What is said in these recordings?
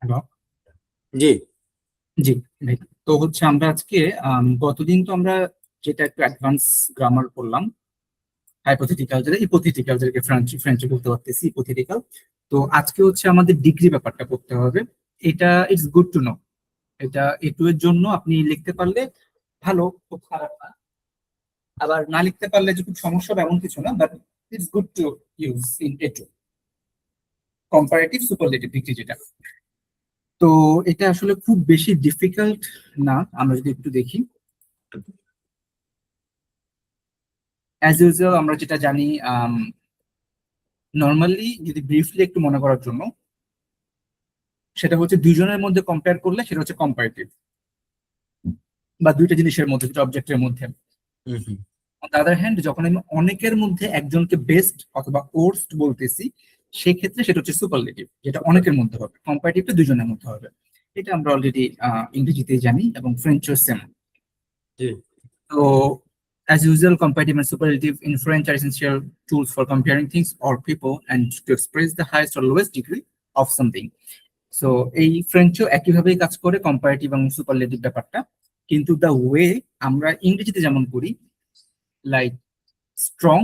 Hello. জি জি ভাই। তো হচ্ছে আমরা আজকে গতদিন তো আমরা যেটা একটু অ্যাডভান্স গ্রামার করলাম, হাইপোথেটিক্যাল যেটা ইপোথেটিক্যাল, যেটাকে ফ্রেঞ্চে বলতে পারতেছি ইপোথেটিক্যাল। তো আজকে হচ্ছে আমাদের ডিগ্রি ব্যাপারটা করতে হবে। এটা ইটস গুড টু নো। এটা এটু এর জন্য আপনি লিখতে পারলে ভালো, খুব খারাপ না। আবার না লিখতে পারলে যে খুব সমস্যা হবে এমন কিছু না, but it's good to use in এটু, কম্পারেটিভ সুপারলেটিভ ডিগ্রি যেটা। তো এটা আসলে খুব বেশি ডিফিকাল্ট না। আমরা যদি একটু দেখি, অ্যাজ ইউজুয়াল আমরা যেটা জানি, নর্মালি যদি ব্রিফলি একটু মনে করার জন্য, সেটা হচ্ছে দুইজনের মধ্যে কম্পেয়ার করলে সেটা হচ্ছে কম্পারেটিভ, বা দুইটা জিনিসের মধ্যে, দুটো অবজেক্টের মধ্যে। হুম হুম অন দ্য আদার হ্যান্ড, যখন আমি অনেকের মধ্যে একজনকে বেস্ট অথবা ওর্স্ট বলতেছি, সেক্ষেত্রে সেটা হচ্ছে সুপারলেটিভ, যেটা অনেকের মধ্যে হবে। কম্পারেটিভটা দুইজনের মধ্যে হবে। এটা আমরা অলরেডি ইংরেজিতেই জানি, এবং ফ্রেঞ্চও same. G So, as usual, comparative and superlative in French are essential tools for comparing things or people and to express the highest or lowest degree of something. So, এই ফ্রেঞ্চও একইভাবেই কাজ করে কম্পারেটিভ এবং superlative ব্যাপারটা, কিন্তু the way আমরা ইংরেজিতে যেমন করি, লাইক স্ট্রং,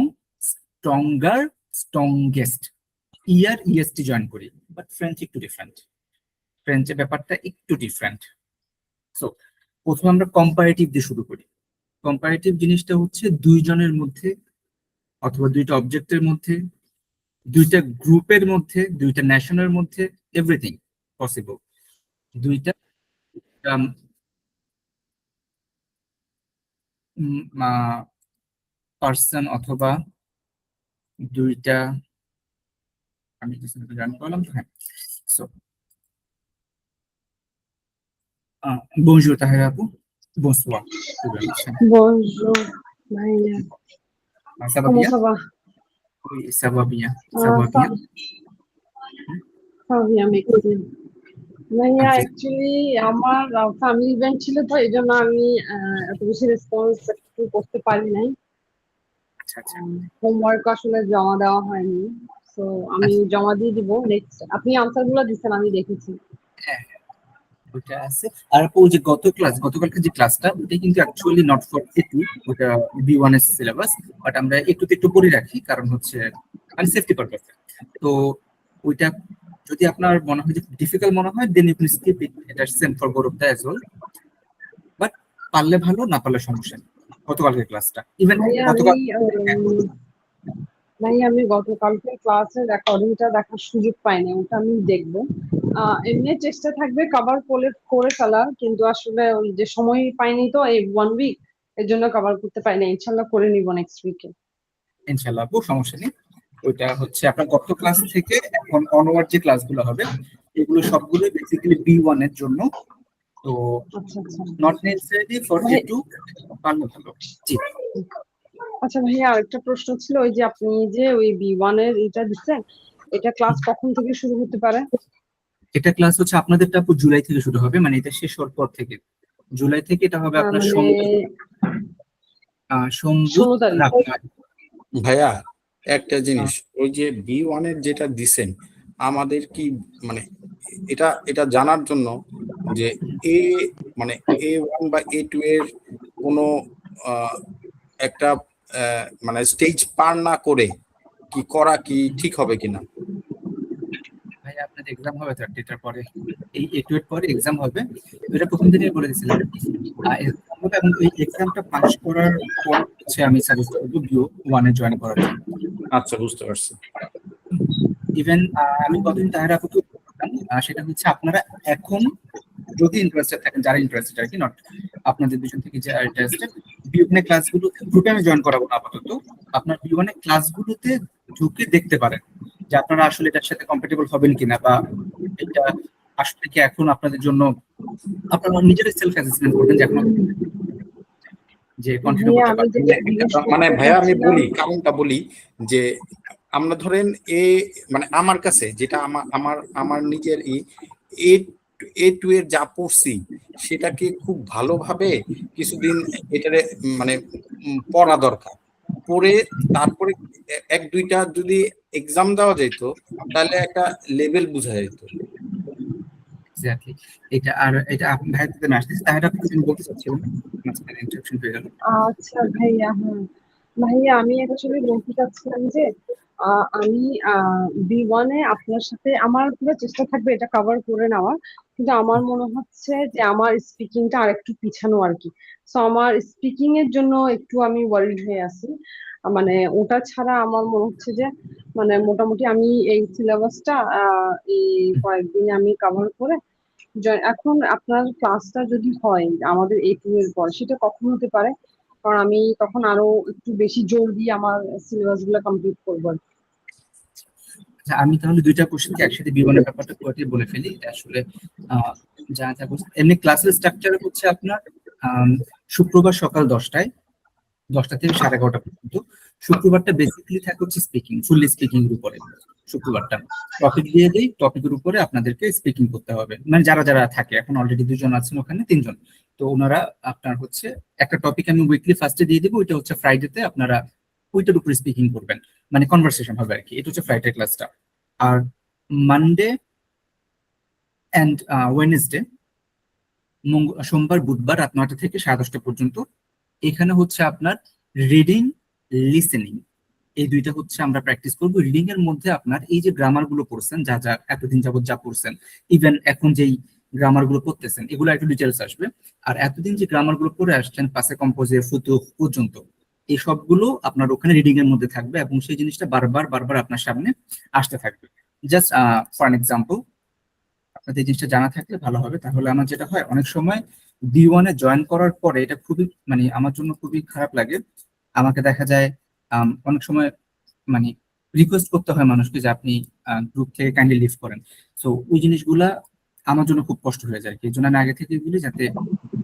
স্ট্রঙ্গার, স্ট্রংগেস্ট, ইয়ার ইএসটি জয়েন করি, বাট ফ্রেঞ্চ একটু ডিফারেন্ট। ফ্রেঞ্চের ব্যাপারটা একটু ডিফারেন্ট। সো প্রথমে আমরা কম্পারেটিভ দিয়ে শুরু করি। কম্পারেটিভ জিনিসটা হচ্ছে দুইজনের মধ্যে অথবা দুইটা অবজেক্টের মধ্যে, দুইটা গ্রুপের মধ্যে, দুইটা ন্যাশনের মধ্যে, এভরিথিং পসিবল। দুইটা পার্সন অথবা দুইটা, আমি জান করলাম তো, হ্যাঁ। সো বনজুর তাহের আপু, bonsoir. Bonjour, Maïla. Ça va Comment bien? ça va? Oui, ça va bien. Ça va Ça, bien. ça vient, merci. ভাইয়া আচ্ছা অ্যাকচুয়ালি আমার ফ্যামিলি ইভেন্ট ছিল, তো এই জন্য আমি এত বেশি রেসপন্স একটু করতে পারি নাই। আচ্ছা আচ্ছা হোমওয়ার্ক আসলে জমা দেওয়া হয়নি, তো আমি আচ্ছা। জমা দিয়ে দিব নেক্সট। আপনি আনসার গুলো দিচ্ছেন, আমি দেখেছি। হ্যাঁ, ওটা আছে। আর ও যে গতকালকে যে ক্লাসটা, ওটা কিন্তু অ্যাকচুয়ালি নট ফর এ2, ওটা বি1 এর সিলেবাস। বাট আমরা একটুতে একটু করে রাখি, কারণ হচ্ছে মানে সেফটি পারপাস। তো ওইটা যদি আপনার মনে হয় যে ডিফিকাল্ট মনে হয়, then you can skip it. এটা same for both of the as well. But পারলে ভালো, না পারলে সমস্যা নেই। গতকালকের ক্লাসটা ইভেন ভাইয়া আমি গতকাল, ভাই আমি গতকালকে ক্লাসের রেকর্ডিংটা দেখার সুযোগ পাইনি, ওটা আমি দেখবো। এমনি চেষ্টা থাকবে কভার করে ফেলার, কিন্তু আসলে ওই যে সময় পাইনি, তো এই 1 উইক এর জন্য কভার করতে পাইনি। ইনশাল্লাহ করে নিব নেক্সট উইকে। ইনশাল্লাহ আপু, সমস্যা নেই। ওইটা হচ্ছে আপনার গত ক্লাস থেকে এখন অনওয়ার্ড যে ক্লাসগুলো হবে, এগুলো সবগুলো বেসিক্যালি বি1 এর জন্য। তো আচ্ছা আচ্ছা নট নেসেসারি ফর ভাই, এ2, পারলে ভালো। জি। আচ্ছা ভাইয়া আরেকটা প্রশ্ন ছিল, ওই যে আপনি যে ওই বি1 এর এটা দিচ্ছেন, এটা ক্লাস কখন থেকে শুরু হতে পারে? এটা ক্লাস হচ্ছে আপনাদেরটা আপু জুলাই থেকে শুরু হবে, মানে এটা শেষ হওয়ার পর থেকে। জুলাই থেকে এটা হবে আপনার মানে সোম, বুধ, 16 তারিখ? রাত। ভাইয়া, একটা জিনিস, ওই যে বি1 এর যেটা দিছেন, আমাদের কি মানে এটা এটা জানার জন্য যে এ মানে A1 বা A2 এর কোনো একটা মানে স্টেজ পার না করে কি করা কি ঠিক হবে কিনা? ভাই আপনাদের এক্সাম হবে 30টার পরে, এই এ2 এর পরে এক্সাম হবে। এটা প্রথম দিনেই বলে দিয়েছিলাম। এক্সাম হবে, এবং এই এক্সামটা পাস করার পর হচ্ছে আমি সাজেস্ট করবো বি1 এ জয়েন করার জন্য। আচ্ছা, বুঝতে পারছি। ইভেন আমি কতদিন তাহার আপুকে বলতাম, সেটা হচ্ছে আপনারা এখন যদি ইন্টারেস্টেড থাকেন, যারা ইন্টারেস্টেড আর কি, নট আপনাদের দুজন থেকে যারা ইন্টারেস্টেড, বি1 এর ক্লাসগুলোতে, গ্রুপে আমি জয়েন করাবো না আপাতত, আপনার বি1 এর ক্লাসগুলোতে ঢুকে দেখতে পারেন যে আপনারা আসলে এটার সাথে কম্পেটেবল হবেন কিনা, বা এটা আসলে কি এখন আপনাদের জন্য, আপনারা নিজেরাই সেলফ অ্যাসেসমেন্ট করবেন যে এখন যে কন্টিনিউ ভাইয়া করতে আমি পারবেন। যেটা জিজ্ঞেস মানে করতে ভাইয়া আমি চাচ্ছিলাম, বলি, কারণটা বলি যে আমরা ধরেন মানে আমার কাছে যেটা আমার আমার আমার নিজের এ A2 এর যা পড়ছি সেটাকে খুব ভালোভাবে কিছুদিন এটারে মানে পড়া দরকার। পড়ে তারপরে এক দুইটা যদি এক্সাম দেওয়া যেত, তাহলে একটা লেভেল বোঝা যেত। এক্স্যাক্টলি। এটা আপনি ভাইয়াতে আসতেছে, তাহলে আপনি কিছু বলতে চাচ্ছিলেন, মাঝখানে ইন্টারাপশন হয়ে গেল। আচ্ছা ভাইয়া, হ্যাঁ ভাইয়া, আমি অ্যাকচুয়ালি বলতে চাচ্ছিলাম যে আমি B1 আপনার সাথে আমার পুরো চেষ্টা থাকবে এটা কভার করে নেওয়ার, কিন্তু আমার মনে হচ্ছে যে আমার স্পিকিংটা আর একটু পিছানো আর কি। সো আমার স্পিকিং এর জন্য একটু আমি ওয়ারিড হয়ে আছি। মানে ওটা ছাড়া আমার মনে হচ্ছে যে মানে মোটামুটি আমি এই সিলেবাসটা এই কয়েকদিনে আমি কভার করে এখন আপনার ক্লাসটা যদি হয় আমাদের A2 এর পর, সেটা কখন হতে পারে? কারণ আমি তখন আরো একটু বেশি জোর দিয়ে আমার সিলেবাস গুলো কমপ্লিট করবো আর কি। আচ্ছা, আমি তাহলে দুইটা কোশ্চেনকে একসাথে বিমানের ব্যাপারটা পুরোটাই বলে ফেলি। এটা আসলে আহ, যা যা এমনি ক্লাসের স্ট্রাকচার হচ্ছে আপনার আম, শুক্রবার সকাল 10টা থেকে 11:30 পর্যন্ত। শুক্রবারটা বেসিক্যালি থাকে হচ্ছে স্পিকিং, ফুললি স্পিকিং এর উপরে। শুক্রবারটা টপিক দিয়ে দেই, টপিকের উপরে আপনাদেরকে স্পিকিং করতে হবে, মানে যারা যারা থাকে, এখন অলরেডি 2জন আছেন ওখানে, 3জন। তো ওনারা আপনার হচ্ছে একটা টপিক আমি উইকলি ফার্স্টে দিয়ে দেবো, ওইটা হচ্ছে ফ্রাইডেতে আপনারা ওইটার উপরে স্পিকিং করবেন, মানে কনভারসেশন হবে আর কি। এটা হচ্ছে ফ্রাইডে ক্লাসটা। আর মানডে অ্যান্ড ওয়েনেসডে, সোমবার বুধবার রাত 9টা থেকে 10:30 পর্যন্ত এখানে হচ্ছে আপনার রিডিং, লিসেনিং, এই দুইটা হচ্ছে আমরা প্র্যাকটিস করবো। রিডিং এর মধ্যে আপনার এই যে গ্রামার গুলো পড়ছেন, যা যা এতদিন যাবত যা পড়ছেন, ইভেন এখন যেই গ্রামার গুলো পড়তেছেন, এগুলো একটু ডিটেলস আসবে। আর এতদিন যে গ্রামার গুলো পড়ে আসছেন, পাসে কম্পোজে ফুতু পর্যন্ত, এই সবগুলো আপনার ওখানে রিডিং এর মধ্যে থাকবে, এবং সেই জিনিসটা বারবার বারবার আপনার সামনে আসতে থাকবে। জাস্ট ফর এন এক্সাম্পল, আপনাদের এই জিনিসটা জানা থাকলে ভালো হবে। তাহলে আমার যেটা হয়, অনেক সময় B1 জয়েন করার পরে এটা খুবই, মানে আমার জন্য খুবই খারাপ লাগে। আমাকে দেখা যায় অনেক সময় মানে রিকোয়েস্ট করতে হয় মানুষকে যে আপনি গ্রুপ থেকে কাইন্ডলি লিভ করেন। সো ওই জিনিসগুলা আমার জন্য খুব কষ্ট হয়ে যায়, এই জন্য আমি আগে থেকে বলি যাতে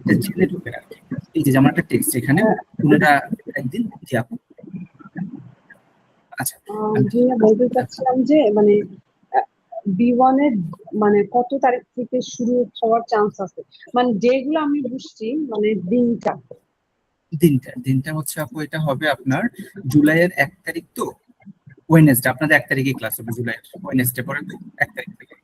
এটা জেনে ঢোকেন আর কি। এই যে যেমন একটা টেক্সট এখানে ওনারা একদিন, জি আপু। আচ্ছা, ভাইয়া বলতে চাচ্ছিলাম যে মানে B1 এর মানে কত তারিখ থেকে শুরু হওয়ার চান্স আছে, মানে যেগুলো আমি বুঝছি মানে দিনটা। দিনটা দিনটা হচ্ছে আপু, এটা হবে আপনার জুলাইয়ের 1 তারিখ। তো ওয়েনেসডে আপনাদের 1 তারিখে ক্লাস হবে, জুলাইয়ের ওয়েনেসডে পরে তো 1 তারিখ থেকে,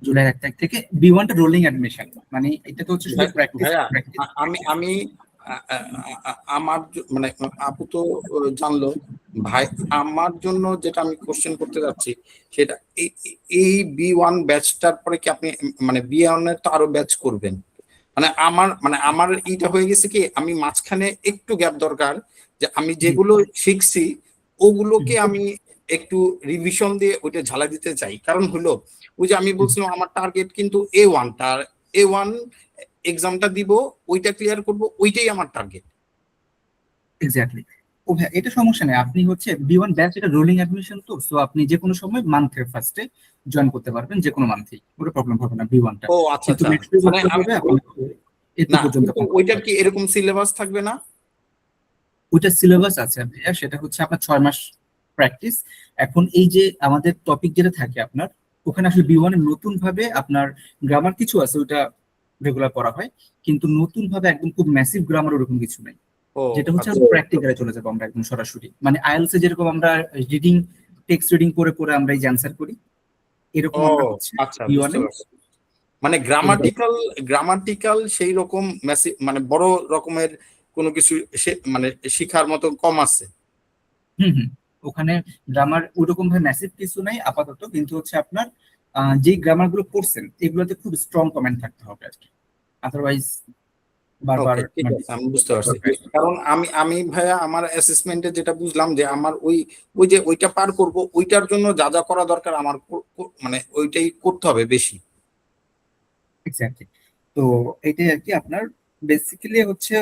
জুলাইয়ের 1 তারিখ থেকে B1টা রোলিং অ্যাডমিশন, মানে এটা তো হচ্ছে শুধু প্র্যাকটিস ভাইয়া প্র্যাকটিস। আমি আমি আমার মানে আপু তো জানলো। ভাই, আমার জন্য যেটা আমি কোশ্চেন করতে যাচ্ছি সেটা এই B1 ব্যাচটার পরে কি আপনি মানে B1 এর তো আরো ব্যাচ করবেন? মানে আমার এইটা হয়ে গেছে কি, আমি মাঝখানে একটু গ্যাপ দরকার, যে আমি যেগুলো শিখছি ওগুলোকে আমি একটু রিভিশন দিয়ে ওইটা ঝালাই দিতে চাই। কারণ হলো ওই যে আমি বলছিলাম আমার টার্গেট কিন্তু A1, তার A1 এক্সামটা দিব, ওইটা ক্লিয়ার করব, ওইটাই আমার টার্গেট। এক্স্যাক্টলি। ও হ্যাঁ, এটা সমস্যা নেই। আপনি হচ্ছে B1 ব্যাচ, এটা রোলিং অ্যাডমিশন, তো সো আপনি যে কোনো সময় মান্থের ফার্স্টে জয়েন করতে পারবেন, যে কোনো মান্থেই, কোনো প্রবলেম হবে না B1টা। ও আচ্ছা কিন্তু আচ্ছা, নেক্সট মানে করতে আমি হবে আপনাকে এটু না, পর্যন্ত কিন্তু complete ওইটার করতে কি হবে। এরকম সিলেবাস থাকবে না? ওইটা সিলেবাস আছে ভাইয়া, সেটা হচ্ছে আপনার 6 মাস প্র্যাকটিস। এখন এই যে আমাদের টপিক যেটা থাকে আপনার, ওখানে আসলে B1 এর নতুন ভাবে আপনার গ্রামার কিছু আছে, ওইটা রেগুলার পড়া হয়, কিন্তু নতুন ভাবে একদম খুব ম্যাসিভ গ্রামার ওরকম কিছু নেই। ও যেটা হচ্ছে আচ্ছা প্র্যাকটিক্যালে চলে যাবো আমরা একদম সরাসরি, মানে আইএলস এ যেরকম আমরা রিডিং, টেক্সট রিডিং করে করে আমরা এই যে অ্যান্সার করি, এরকম ও আমরা হচ্ছে আচ্ছা, B1 বুঝতে এ পারছি। মানে এরকম। গ্রামাটিক্যাল সেই রকম মানে বড় রকমের কোনো কিছু মানে শিখার মতো কম আছে। হুম হুম। ওখানে গ্রামার ওইরকম ভাবে ম্যাসিভ কিছু নাই আপাতত, কিন্তু হচ্ছে আপনার যে গ্রামার গুলো পড়ছেন এগুলোতে খুব স্ট্রং কমেন্ট থাকতে হবে আর কি, আদারওয়াইজ বারবার ওকে, ঠিক মানে আছে, আমি বুঝতে পারছি। কারণ আমি ভাইয়া আমার অ্যাসেসমেন্টে যেটা বুঝলাম যে আমার ওই ওই যে ওইটা পার করব, ওইটার জন্য যা যা করা দরকার আমার মানে ওইটাই করতে হবে বেশি। এক্স্যাক্টলি। তো এটাই আর কি আপনার বেসিক্যালি হচ্ছে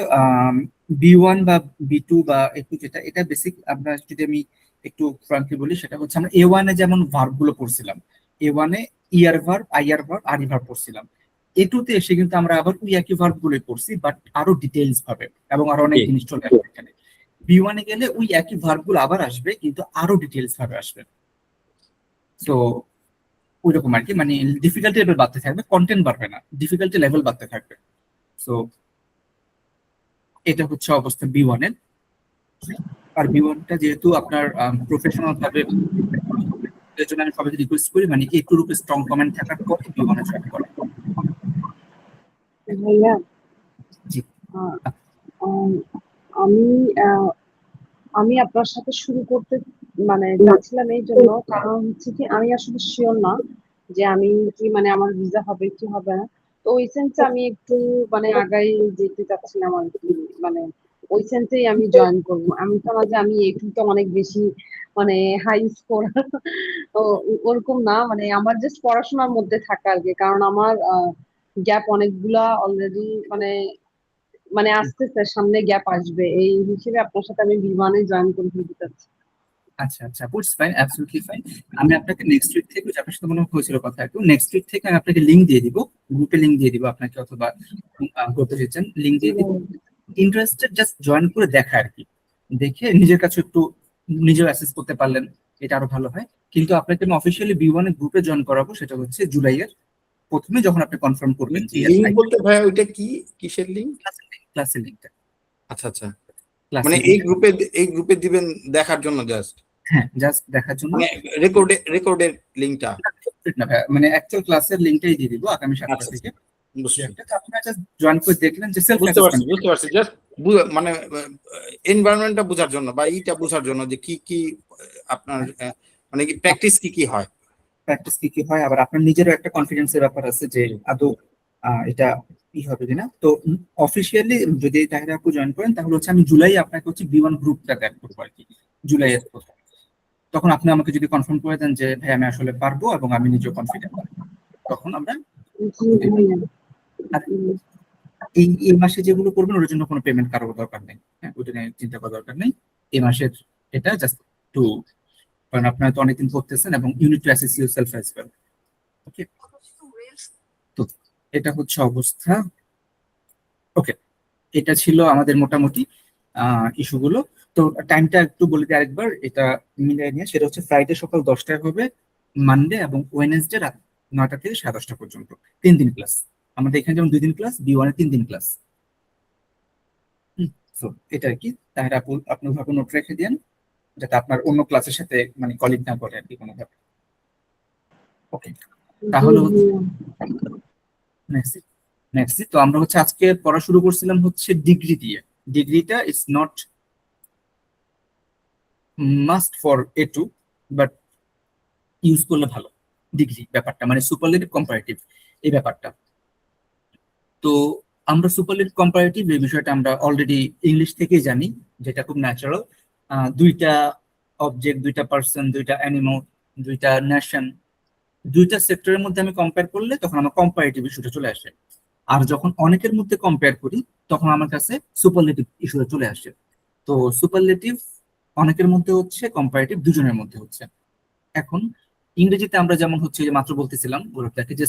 B1 বা B2 বা একটু যেটা, এটা বেসিক আপনার যদি আমি একটু ফ্রাঙ্কলি বলি, সেটা হচ্ছে আমরা A1 এ যেমন ভার্ব গুলো পড়ছিলাম, A1 এ ইয়ার ভার্ব, আইয়ার ভার্ব, আরি ভার্ব পড়ছিলাম। A2 তে এসে কিন্তু আমরা আবার ওই একই ভার্ব গুলোই পড়ছি, বাট আরো ডিটেইলস ভাবে, এবং আরো অনেক জিনিস চলে আসবে এখানে। B1 এ গেলে ওই একই ভার্ব গুলো আবার আসবে, কিন্তু আরো ডিটেইলস ভাবে আসবে। তো ওইরকম আর কি, মানে ডিফিকাল্টি লেভেল বাড়তে থাকবে, কন্টেন্ট বাড়বে না, ডিফিকাল্টি লেভেল বাড়তে থাকবে। সো এটা হচ্ছে অবস্থা B1 এর। আর B1টা যেহেতু আপনার প্রফেশনাল ভাবে এর জন্য আমি সবাইকে রিকোয়েস্ট করি মানে একটু স্ট্রং কমেন্ট থাকার পরে B1 জয়েন করা। ভাইয়া জি। আহ, আম, আমি আমি আপনার সাথে শুরু করতে মানে চাচ্ছিলাম এই জন্য, কারণ হচ্ছে কি আমি আসলে শিওর না যে আমি কি মানে আমার ভিসা হবে কি হবে না। তো ওই সেন্সে আমি একটু মানে আগাই যেতে চাচ্ছিলাম আর কি, মানে ওই সেন্সেই আমি জয়েন করবো। আমি তো না যে আমি একটু তো অনেক বেশি মানে হাই স্কোর তো ওরকম না, মানে আমার জাস্ট পড়াশোনার মধ্যে থাকা আর কি, কারণ আমার গ্যাপ অনেকগুলা অলরেডি মানে মানে আসতেছে, সামনে গ্যাপ আসবে, এই হিসেবে আপনার সাথে আমি বিমানে জয়েন করে ফেলতে চাচ্ছি। আচ্ছা আচ্ছা, বুঝতে ফাইন, অ্যাবসলিউটলি ফাইন। আমি আপনাকে নেক্সট উইক থেকে, যে আপনার সাথে মনে হয়েছিল কথা একটু, নেক্সট উইক থেকে আমি আপনাকে লিঙ্ক দিয়ে দিব, গ্রুপে লিঙ্ক দিয়ে দিব আপনাকে, অথবা করতে চাইছেন লিঙ্ক দিয়ে দিব। ইন্টারেস্টেড জাস্ট জয়েন করে দেখা আর কি, দেখে নিজের কাছে একটু নিজেও অ্যাসেস করতে পারলেন, এটা আরো ভালো হয়। কিন্তু আপনাকে আমি অফিসিয়ালি B1 এর গ্রুপে জয়েন করাবো, সেটা হচ্ছে জুলাইয়ের প্রথমে, যখন আপনি কনফার্ম করবেন যে লিঙ্ক বলতে ভাইয়া ওইটা কি, কিসের লিঙ্ক? ক্লাসের লিঙ্কটা, আচ্ছা আচ্ছা, মানে ক্লাসের এই লিঙ্কটা। গ্রুপে, এই গ্রুপে দিবেন দেখার জন্য জাস্ট, হ্যাঁ, জাস্ট দেখার জন্য। মানে রেকর্ডের লিঙ্কটা? না ভাইয়া, মানে অ্যাকচুয়াল ক্লাসের লিঙ্কটাই দিয়ে দিব আগামী 7টা আচ্ছা থেকে। বুঝছি, আপনারা জাস্ট জয়েন করে দেখলেন যে সেলফ বুঝতে পারছি অ্যাসেসমেন্ট। বুঝতে পারছি জাস্ট মানে এনভায়রনমেন্টটা বোঝার জন্য বা এইটা বোঝার জন্য যে কি কি আপনার মানে কি প্র্যাকটিস কি কি হয়। প্র্যাকটিস কি কি হয়, আবার আপনার নিজেরও একটা কনফিডেন্সের ব্যাপার আছে যে আদৌ এটা কি হবে কিনা। তো অফিসিয়ালি যদি তাহিরা আপু জয়েন করেন, তাহলে হচ্ছে আমি জুলাই আপনাকে হচ্ছে B1 গ্রুপটা অ্যাড করবো আর কি, জুলাইয়ের প্রথম। তখন আপনি আমাকে যদি কনফার্ম করে দেন যে ভাই আমি আসলে পারবো এবং আমি নিজেও কনফিডেন্ট, তখন আমরা জি ভাইয়া। আর এই মাসে যেগুলো করবেন ওর জন্য কোনো পেমেন্ট কারোর দরকার নেই, হ্যাঁ, ওটা নিয়ে চিন্তা করার দরকার নেই। এই মাসের এটা জাস্ট টু, কারণ আপনারা তো অনেকদিন করতেছেন এবং unit to assess yourself as well. Okay, তো এটা হচ্ছে অবস্থা। ওকে, এটা ছিল আমাদের মোটামুটি ইস্যুগুলো। তো টাইমটা একটু বলে দিই আরেকবার, এটা মিলিয়ে নিয়ে, সেটা হচ্ছে ফ্রাইডে সকাল 10টায় হবে, মানডে এবং ওয়েনেসডে রাত 9টা থেকে 10:30 পর্যন্ত, 3 দিন ক্লাস। আমাদের এখানে যেমন 2 দিন ক্লাস, B1 এ 3 দিন ক্লাস। তো এটা আর কি, তাহলে আপনি ভাবে নোট রেখে দিন, যাতে আপনার অন্য ক্লাসের সাথে মানে কলিগ না করে আর কি কোনোভাবে। ওকে, জি তাহলে ভাইয়া। নেক্সট নেক্সট তো আমরা হচ্ছে আজকে পড়া শুরু করছিলাম হচ্ছে ডিগ্রি দিয়ে। ডিগ্রিটা is not must for A2, but use করলে ভালো ডিগ্রি ব্যাপারটা, মানে সুপারলেটিভ কম্পারেটিভ এই ব্যাপারটা। তো আমরা সুপারলেটিভ কম্পারেটিভ এই বিষয়টা আমরা অলরেডি ইংলিশ থেকেই জানি, যেটা খুব ন্যাচারাল। দুইটা অবজেক্ট, দুইটা পার্সন, দুইটা অ্যানিমাল, দুইটা নেশন, দুইটা সেক্টরের মধ্যে আমি কম্পেয়ার করলে তখন আমার কম্পারেটিভ ইস্যুটা চলে আসে। আর যখন অনেকের মধ্যে কম্পেয়ার করি, তখন আমার কাছে সুপারলেটিভ ইস্যুটা চলে আসে। তো সুপারলেটিভ অনেকের মধ্যে হচ্ছে, কম্পারেটিভ দুজনের মধ্যে হচ্ছে। এখন ইংরেজিতে আমরা যেমন হচ্ছে যে মাত্র বলতেছিলাম ওটাকে, যে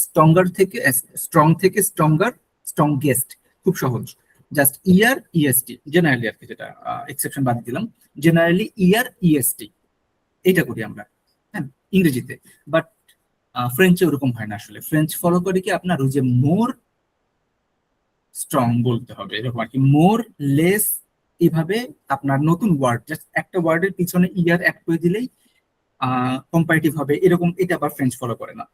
স্ট্রং থেকে স্ট্রঙ্গার, স্ট্রংগেস্ট, খুব সহজ। জাস্ট ইয়ার ইএসটি, জেনারেলি আর কি, যেটা এক্সেপশন বাদ দিলাম, জেনারেলি ইয়ার ইএসটি এটা করি আমরা, হ্যাঁ, ইংরেজিতে। বাট ফ্রেঞ্চে ওরকম হয় না আসলে। ফ্রেঞ্চ ফলো করে কি আপনার ওই যে মোর স্ট্রং বলতে হবে, এরকম আর কি, মোর লেস, এইভাবে আপনার নতুন ওয়ার্ড, জাস্ট একটা ওয়ার্ডের পিছনে ইয়ার অ্যাড করে দিলেই কম্পারেটিভ হবে, এরকম। এটা আবার ফ্রেঞ্চ ফলো করে না।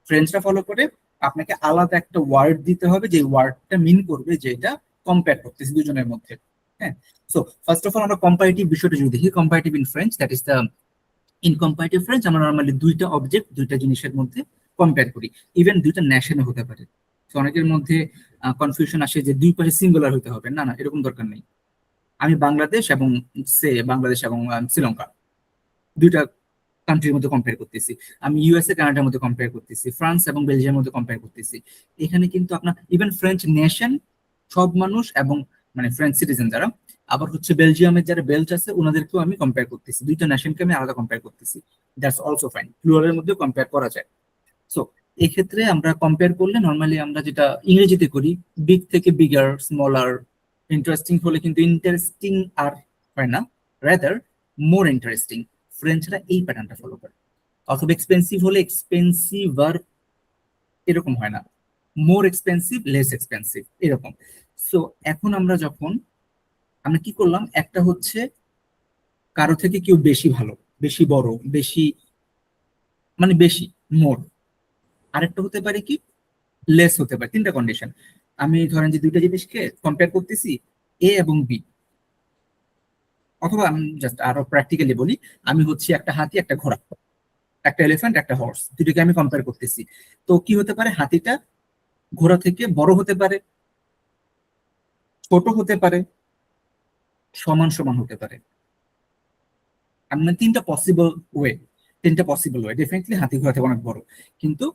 ফ্রেঞ্চরা ফলো করে আপনাকে আলাদা একটা ওয়ার্ড দিতে হবে, যে ওয়ার্ডটা মিন করবে যে এটা কম্পেয়ার করতেছে দুজনের মধ্যে। হ্যাঁ, সো ফার্স্ট অফ অল আমরা কম্পারেটিভ বিষয়টা যদি দেখি, comparative in French, that is the, in comparative French আমরা নর্মালি দুইটা অবজেক্ট, দুইটা জিনিসের মধ্যে কম্পেয়ার করি, ইভেন দুইটা ন্যাশনে হতে পারে। তো অনেকের মধ্যে কনফিউশন আসে যে দুই পাশে সিঙ্গুলার হতে হবে, না না, এরকম দরকার নেই। আমি বাংলাদেশ এবং শ্রীলঙ্কা, দুইটা কান্ট্রির মধ্যে কম্পেয়ার করতেছি। আমি ইউএসএ কানাডার মধ্যে কম্পেয়ার করতেছি, ফ্রান্স এবং বেলজিয়ামের মধ্যে কম্পেয়ার করতেছি। এখানে কিন্তু আপনার ইভেন ফ্রেঞ্চ নেশন, সব মানুষ, এবং মানে ফ্রেঞ্চ সিটিজেন যারা, আবার হচ্ছে বেলজিয়ামের যারা বেলজ আছে ওনাদেরকেও আমি কম্পেয়ার করতেছি, দুইটা নেশনকে আমি আলাদা কম্পেয়ার করতেছি। দ্যাটস অলসো ফাইন, প্লুরালের মধ্যে কম্পেয়ার করা যায়। সো এক্ষেত্রে আমরা কম্পেয়ার করলে নর্মালি আমরা যেটা ইংরেজিতে করি, বিগ থেকে বিগার, স্মলার। ইন্টারেস্টিং হলে কিন্তু ইন্টারেস্টিং আর হয় না, রাদার মোর ইন্টারেস্টিং। ফ্রেঞ্চরা এই প্যাটার্নটা ফলো করে। অথবা এক্সপেন্সিভ হলে এক্সপেন্সিভ আর, এরকম হয় না, মোর এক্সপেন্সিভ, লেস এক্সপেন্সিভ, এরকম। সো এখন আমরা কি করলাম, একটা হচ্ছে কারো থেকে কেউ বেশি ভালো, বেশি বড়, বেশি মানে বেশি, মোর। আরেকটা হতে পারে কি, লেস হতে পারে। তিনটা কন্ডিশন। আমি ধরেন যে দুইটা জিনিসকে কম্পেয়ার করতেছি, এ এবং বি, অথবা আমি জাস্ট আরো প্র্যাকটিক্যালি বলি, আমি হচ্ছে একটা হাতি একটা ঘোড়া, একটা এলিফ্যান্ট একটা হর্স, দুটোকে আমি কম্পেয়ার করতেছি। তো কি হতে পারে, হাতিটা ঘোড়া থেকে বড় হতে পারে, ছোট হতে পারে, সমান সমান হতে পারে। মানে তিনটা পসিবল ওয়ে ডেফিনেটলি হাতি ঘোড়া থেকে অনেক বড়, কিন্তু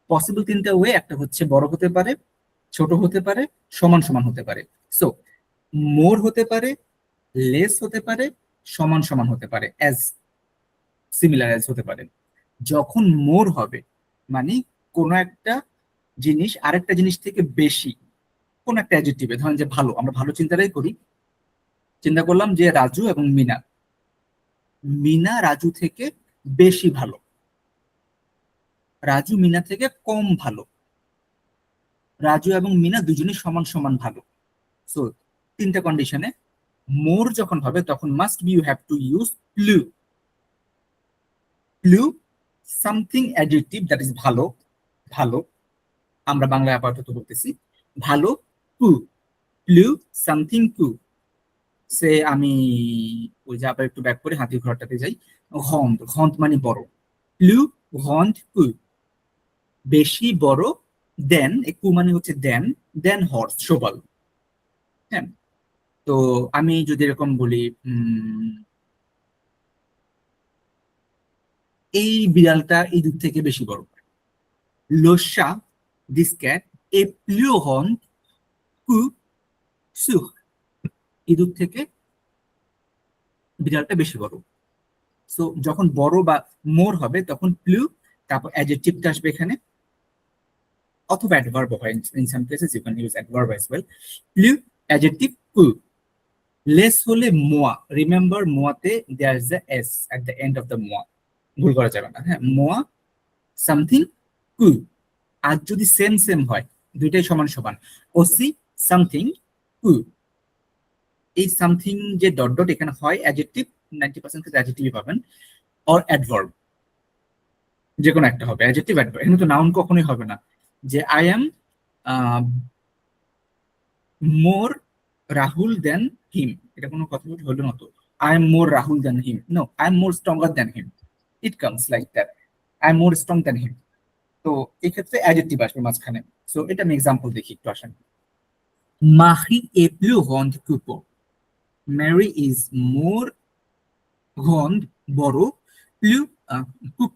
পসিবল তিনটা ওয়ে, একটা হচ্ছে বড় হতে পারে, ছোট হতে পারে, সমান সমান হতে পারে। সো মোর হতে পারে, লেস হতে পারে, সমান সমান হতে পারে, অ্যাজ সিমিলার অ্যাজ হতে পারে। যখন মোর হবে মানে কোন একটা জিনিস আরেকটা জিনিস থেকে বেশি, কোন একটা অ্যাডজেক্টিভে, ধরেন যে ভালো, আমরা ভালো চিন্তাটাই করি। চিন্তা করলাম যে রাজু এবং মিনা, মিনা রাজু থেকে বেশি ভালো, রাজু মিনা থেকে কম ভালো, রাজু এবং মিনা দুজনেই সমান সমান ভালো। সো তিনটা কন্ডিশনে মোর যখন হবে তখন must be you have to use plus. Plus something adjective that is ভালো, ভালো আমরা বাংলায় আপাতত বলতেছি ভালো, কু, প্লু সামথিং কু। সে আমি ওই যে আবার একটু ব্যাক করে হাতি ঘোড়াটাতে যাই, হন্দ, হন্দ মানে বড়, প্লু হন্দ কু, বেশি বড়, দেন, কু মানে হচ্ছে দেন, দেন হর্স, শোবল। হ্যাঁ, তো আমি যদি এরকম বলি, এই বিড়ালটা ইঁদুর থেকে বেশি বড়, লোসা দিস ক্যাট এ প্লু হন্দ কু সুখ, ইঁদুর থেকে বিড়ালটা বেশি বড়। সো যখন বড় বা মোর হবে তখন প্লু, তারপর অ্যাডজেক্টিভটা আসবে এখানে, অথবা অ্যাডভার্ব হয়, in some cases you can use adverb as well. Plus adjective কু। লেস হলে মোয়া, রিমেম্বার মোয়াতে there is the s at the end of the মোয়া, ভুল করা যাবে না। হ্যাঁ, মোয়া সামথিং কু। আর যদি সেম সেম হয়, দুইটাই সমান সমান, ওসি সামথিং কু। এই সামথিং যে ডট ডট এখানে হয় অ্যাডজেক্টিভ, 90% ক্ষেত্রে অ্যাডজেক্টিভই পাবেন, অর অ্যাডভার্ব, যে কোনো একটা হবে, অ্যাডজেক্টিভ অ্যাডভার্ব। এখানে তো নাউন কখনোই হবে না, যে I am more Rahul than him, এটা কোনো কথা হলো না তো। I am more Rahul than him, no, I am more stronger than him, it comes like that, I am more strong than him. তো এই ক্ষেত্রে অ্যাডজেক্টিভ আসবে মাঝখানে। সো এটা আমি এক্সাম্পল দেখি, একটু আসেন। মাহি এ প্লু হন্ড কুপো, ম্যারি ইজ মোর হন্ড বড়, প্লু কুপ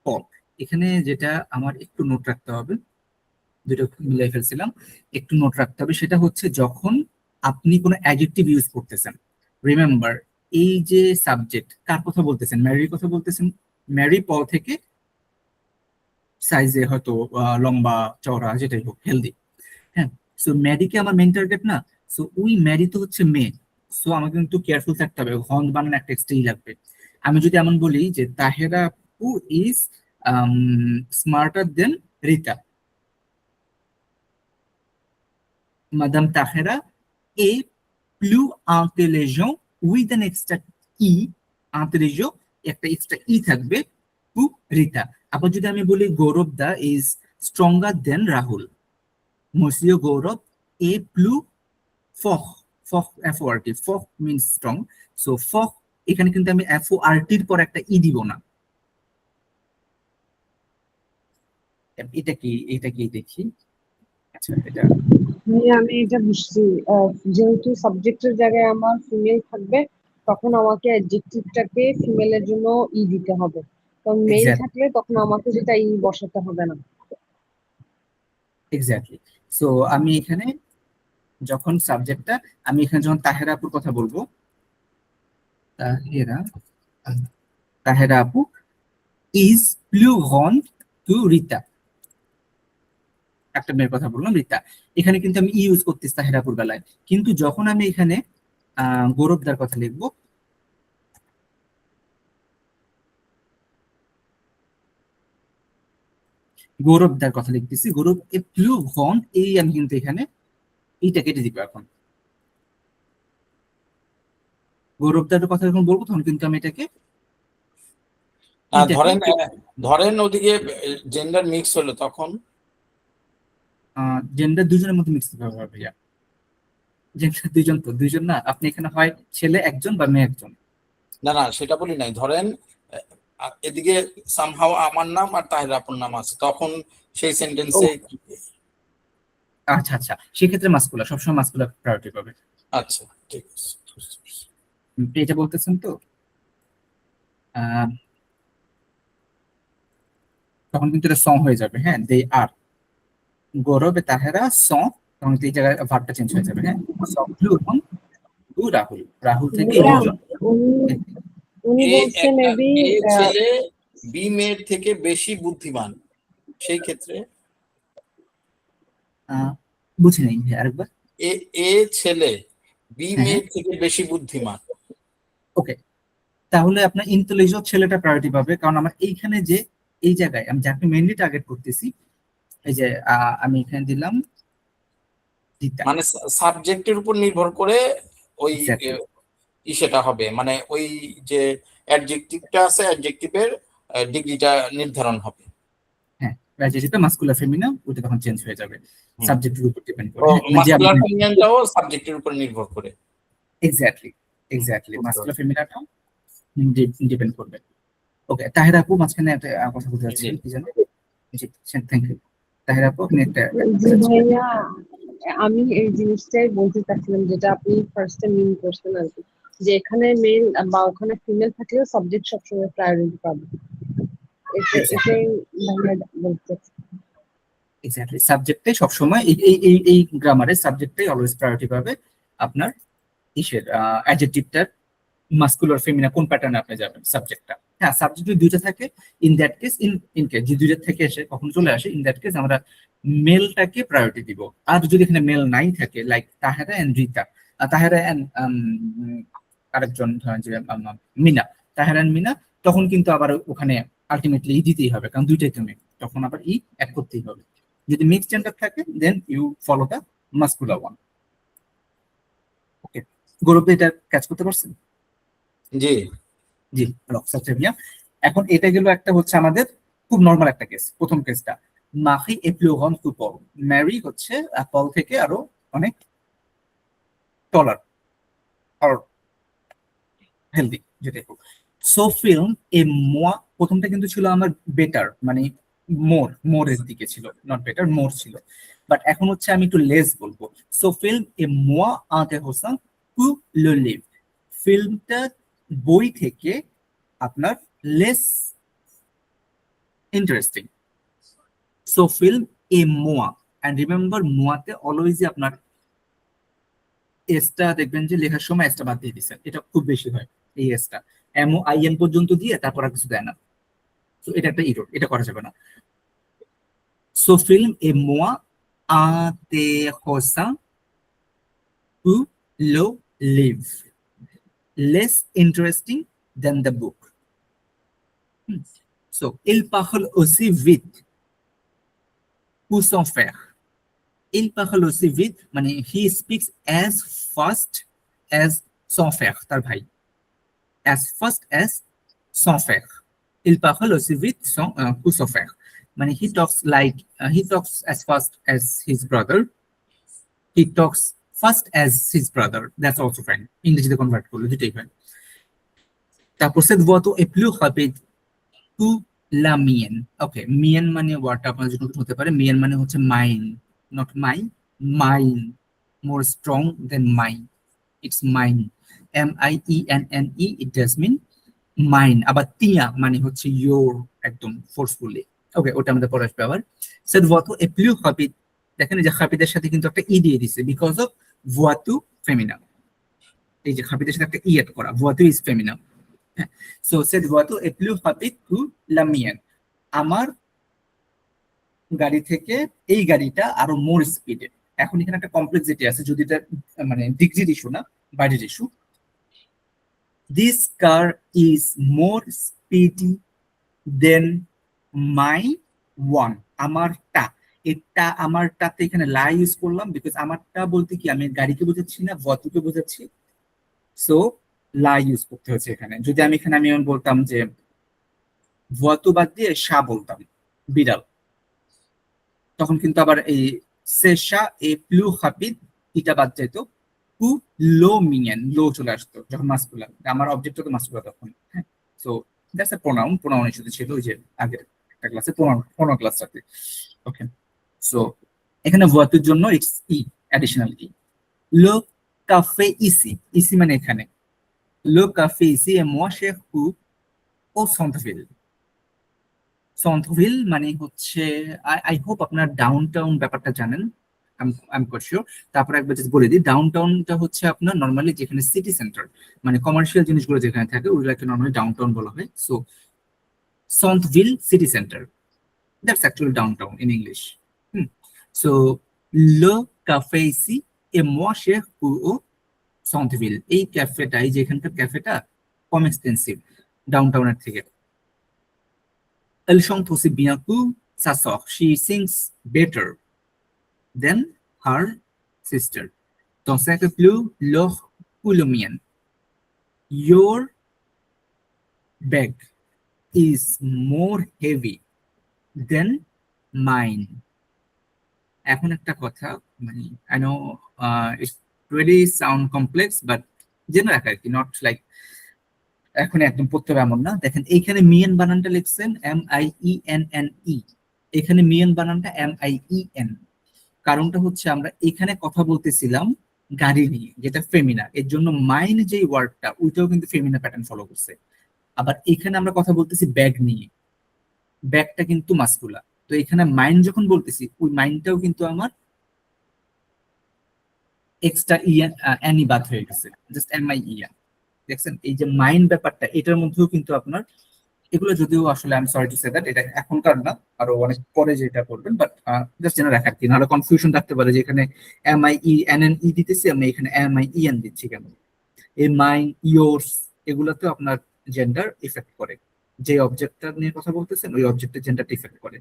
পপ। এখানে যেটা আমার একটু নোট রাখতে হবে, দুটো মিলাই ফেলছিলাম, একটু নোট রাখতে হবে, সেটা হচ্ছে যখন আপনি কোনো অ্যাডজেক্টিভ ইউজ করতেছেন, রিমেম্বার এই যে সাবজেক্ট কার কথা বলতেছেন, ম্যারির কথা বলতেছেন। ম্যারি পল থেকে সাইজে হয়তো লম্বা চওড়া যেটাই হোক, হেলদি। হ্যাঁ, সো ম্যারিকে আমার মেন টার্গেট না, সো ওই ম্যারি তো হচ্ছে মেয়ে। সো আমাকে কিন্তু কেয়ারফুল থাকতে হবে, হন বানান একটা এক্সট্রাই লাগবে। আমি যদি এমন বলি যে তাহেরা আপু is smarter than Rita, madam Tahera এ প্লু intelligent with an extra E, intelligent একটা এক্সট্রা ই থাকবে, টু রিতা। আবার যদি আমি বলি গৌরব দা ইজ স্ট্রঙ্গার দেন রাহুল, মসিও গৌরব এ প্লু ফখ, ফখ এফ ও আর টি, ফখ মিনস স্ট্রং। সো ফখ, এখানে কিন্তু আমি এফ ও আর টির পর একটা ই দিব না। এটা কি দেখি, আচ্ছা এটা আমি এটা বুঝছি। যেহেতু সাবজেক্টের জায়গায় আমার ফিমেল থাকবে, তখন আমাকে অ্যাডজেক্টিভটাকে ফিমেলের জন্য ই দিতে হবে। কারণ মেল এক্স্যাক্ট, থাকলে তখন আমাকে যেটা ই বসাতে হবে না। এক্স্যাক্টলি। সো আমি এখানে যখন সাবজেক্টটা, আমি এখানে যখন তাহেরা আপুর কথা বলবো, তাহেরা, তাহেরা আপু ইজ প্লু হন টু রিতা, একটা মেয়ের কথা বললাম রিতা, এখানে কিন্তু আমি ইউজ করতেছি তাহেরাপুর বেলায়। কিন্তু যখন আমি এখানে গৌরবদার কথা লিখবো, গৌরবদার কথা লিখতেছি, গৌরব এ প্লু ভন, এই আমি কিন্তু এখানে এইটা কেটে দিব। এখন গৌরবদার কথা যখন বলবো তখন কিন্তু আমি এটাকে ধরেন ধরেন ওদিকে জেন্ডার মিক্স হলো তখন জেন্ডার দুজনের মধ্যে মিক্স হবে ভাইয়া। জেন্ডার দুইজন না, আপনি এখানে হয় ছেলে একজন বা মেয়ে একজন। না সেটা বলি নাই, ধরেন এদিকে সামহাও আমার নাম আর তাহের আপুর নাম আছে, তখন সেই সেন্টেন্সে আচ্ছা আচ্ছা, সেক্ষেত্রে মাস্কুলার, সবসময় মাস্কুলার প্রায়োরিটি পাবে। আচ্ছা ঠিক আছে। এটা বলতেছেন তো আহ, তখন কিন্তু এটা সং হয়ে যাবে। হ্যাঁ, দে আর গৌরবে তাহেরা সং, তখন এই জায়গায় ভার্বটা চেঞ্জ হয়ে যাবে। হ্যাঁ, সফলু এবং রাহুল, রাহুল থেকে এই ভাইয়া, দুজন। উনি উনি এ বলছে একটা মেবি এ ছেলে বি মেয়ের থেকে বেশি বুদ্ধিমান, সেই ক্ষেত্রে বুঝি নাই ভাই, আরেকবার। এ এ ছেলে বি হ্যাঁ মেয়ের থেকে বেশি বুদ্ধিমান। ওকে, তাহলে আপনার ইন্টেলিজেন্ট ছেলেটা প্রায়োরিটি পাবে, কারণ আমার এইখানে যে এই জায়গায় আমি যাকে মেইনলি টার্গেট করতেছি, এই যে আমি এখানে দিলাম দিতা। মানে সাবজেক্টের উপর নির্ভর করে ওই এক্স্যাক্টলি, সেটা হবে, মানে ওই যে অ্যাডজেক্টিভটা আছে, অ্যাডজেক্টিভের ডিগ্রিটা নির্ধারণ হবে। হ্যাঁ, যেটা মাস্কুলার ফেমিনা ওটা তখন চেঞ্জ হয়ে যাবে হুম। সাবজেক্টের উপর ডিপেন্ড করে। ও হ্যাঁ, যে মাস্কুলার ফেমিনিনটাও সাবজেক্টের উপর নির্ভর করে। এক্স্যাক্টলি বুঝতে মাস্কুলার পারছি। ফেমিনাটাও ডিপেন্ড করবে। ওকে, তাহের আপু মাঝখানে একটা কথা বলতে জি চাচ্ছিলেন কি জানো? জি, থ্যাংক ইউ। তাহের আপু আপনি একটা জি ভাইয়া, আমি এই জিনিসটাই বলতে চাচ্ছিলাম যেটা আপনি ফার্স্টে মিন করছেন আর কি, যে এখানে মেল বা ওখানে ফিমেল থাকলেও সাবজেক্ট সবসময় প্রায়োরিটি পাবে। এটাই ভাইয়া বলতে চাচ্ছি। এক্স্যাক্টলি সাবজেক্টে সবসময় এই গ্রামারের সাবজেক্টে অলওয়েজ প্রায়োরিটি পাবে আপনার ইসের অ্যাডজেক্টিভটার মাস্কুলার ফেমিনা কোন প্যাটার্নে আপনি যাবেন সাবজেক্টটা। হ্যাঁ, সাবজেক্ট যদি দুইটা থাকে, in that case in case যে দুইটা থেকে এসে কখন চলে আসে, ইন দ্যাট কেস আমরা মেলটাকে প্রায়োরিটি দিব। আর যদি এখানে মেল নাই থাকে, like Tahera and Rita, Tahera and আরেকজন ধরেন যে মিনা, তাহেরা এন্ড মিনা, তখন কিন্তু আবার ওখানে আলটিমেটলি দিতেই হবে, কারণ দুইটাই তুমি, তখন আবার অ্যাড করতেই হবে। যদি মিক্স জেন্ডার থাকে then you follow the masculine one. Okay, Gaurav এটা ক্যাচ করতে পারছেন? জি জি, রক্সাচ্ছে মিয়া। এখন এটা গেল একটা হচ্ছে আমাদের খুব নর্মাল একটা কেস, প্রথম কেসটা মাহি এপ্লুগন টু পল, ম্যারি হচ্ছে পল থেকে আরো অনেক টলার আর হেলদি, যেটাই হোক। সো ফিল্ম এ মোয়া, প্রথমটা কিন্তু ছিল আমার বেটার, মানে মোরের দিকে ছিল, নট বেটার, মোর ছিল। বাট এখন হচ্ছে আমি একটু লেস বলবো। সো ফিল্ম এ মোয়া আতে হোসা টু লো লিভ, ফিল্মটা বই থেকে আপনার লেস ইন্টারেস্টিং। সো ফিল্ম এ মোয়া, অ্যান্ড রিমেম্বার মোয়াতে অলওয়েজই আপনার এসটা দেখবেন যে লেখার সময় এসটা বাদ দিয়ে দিচ্ছেন, এটা খুব বেশি হয়। এই এসটা এমও আইএন পর্যন্ত দিয়ে তারপর আর কিছু দেয় না। তো এটা একটা ইরোর, এটা করা যাবে না। সো ফিল্ম এ মোয়া আতে হোসা টু লো লিভ, less interesting than the book. So il parle aussi vite pour son frère, il parle aussi vite মানে he speaks as fast as son frère, তার ভাই, as fast as son frère, il parle aussi vite pour son frère, মানে he talks like he talks as fast as his brother, he talks fast as his brother, that's also fine, ইংরেজিতে convert করলে দুটোই fine। তারপর cette voiture est plus rapide টু লা মিয়েন। ওকে, মিয়েন মানে ওয়ার্ডটা আপনার জন্য হতে পারে, মিয়েন মানে হচ্ছে mine, not my, mine, more strong than my, it's mine, MIENNE, it does mean mine. আবার তিয়া মানে হচ্ছে ইয়োর, একদম ফোর্সফুলি। ওকে, ওটা আমাদের পরে আসবে আবার। সেট ভোয়াতু এ প্লু হাপিদ, দেখেন এই যে হাপিদের সাথে কিন্তু একটা ই দিয়ে দিছে বিকজ অফ ভোয়াতু ফেমিনা, এই যে হাপিদের সাথে একটা ই এড করা, ভোয়াতু ইজ ফেমিনা। সো সেট ভোয়াতু এ প্লু হাপিদ টু লা মিয়েন, আমার গাড়ি থেকে এই গাড়িটা আরো মোর স্পিডে। এখন এখানে একটা কমপ্লেক্সিটি আছে, যদি এটা মানে ডিগ্রির ইস্যু না, বাইরের issue. This car is more speedy than my one, আমারটা, এটা আমারটাতে এখানে লাই ইউজ করলাম বিকজ আমারটা বলতে কি আমি গাড়িকে বোঝাচ্ছি না, ভতুকে বোঝাচ্ছি। সো লাই ইউজ করতে হচ্ছে এখানে। যদি আমি এখানে আমি বলতাম যে ভুয়াতু বাদ দিয়ে সা বলতাম, বিড়াল, তখন কিন্তু আবার এই সেশা এ প্লু হাপিদ এটা বাদ যেত, টু লো মিয়ান, লো চলে আসতো যখন মাস্কুলার, আমার অবজেক্ট তো মাস্কুলার তখন। হ্যাঁ, সো দ্যাটস এ প্রোনাউন, প্রোনাউনের সাথে ছিল ওই যে আগের একটা ক্লাসে, প্রোনাউন ক্লাসটাতে। ওকে, সো এখানে ভুয়াতুর জন্য it's E, additional E. Low cafe EC, EC মানে এখানে, লো কাফে ইসি এ moi chez vous au centre-ville। সন্থভিল মানে হচ্ছে, আই হোপ আপনার ডাউন টাউন ব্যাপারটা জানেন, আই এম কোয়াইট শিওর। তারপরে একবার যদি বলে দিই, ডাউন টাউনটা হচ্ছে আপনার নর্মালি যেখানে সিটি সেন্টার, মানে কমার্শিয়াল জিনিসগুলো যেখানে থাকে ওইগুলোকে নর্মালি ডাউন টাউন বলা হয়। সো সন্থভিল city centre, that's actually downtown in English. So লো ক্যাফে ইসি এ moi chez vous au centre-ville, এই ক্যাফেটা, এই যে এখানকার ক্যাফেটা কম এক্সপেন্সিভ ডাউন টাউনের থেকে। Elle chante aussi bien que sa sœur. She sings better than her sister. Ton sac est plus lourd que le mien. Your bag is more heavy than mine. এখন একটা কথা, মানে I know it really sound complex, but জেনে রাখা আর কি, not like এখন একদম পড়তে হবে এমন না। দেখেন এইখানে মিয়ান বানানটা লিখছেন MIENNE, এখানে মিয়ান বানানটা MIEN। কারণটা হচ্ছে আমরা এখানে কথা বলতেছিলাম গাড়ি নিয়ে, যেটা ফেমিনা, এর জন্য মাইন যে ওয়ার্ডটা ওইটাও কিন্তু ফেমিনা প্যাটার্ন ফলো করছে। আবার এখানে আমরা কথা বলতেছি ব্যাগ নিয়ে, ব্যাগটা কিন্তু মাস্কুলা। তো এখানে মাইন যখন বলতেছি, ওই মাইনটাও কিন্তু আমার এক্সট্রা ইএন অ্যানি বাদ হয়ে গেছে, জাস্ট MIEN। দেখছেন এই যে মাইন্ড ব্যাপারটা, এটার মধ্যেও কিন্তু আপনার এগুলো, যদিও আসলে I am sorry to say that এটা এখনকার না, আরো অনেক পরে যেটা করবেন, বাট জাস্ট জেনে রাখার কি, নাহলে কনফিউশন থাকতে পারে যে এখানে MIENNE দিতেছি, আমি এখানে MIEN দিচ্ছি কেন। এই মাই, ইয়োর্স, এগুলোতে আপনার জেন্ডার ইফেক্ট করে, যে অবজেক্টটা নিয়ে কথা বলতেছেন ওই অবজেক্টের জেন্ডারটা ইফেক্ট করে।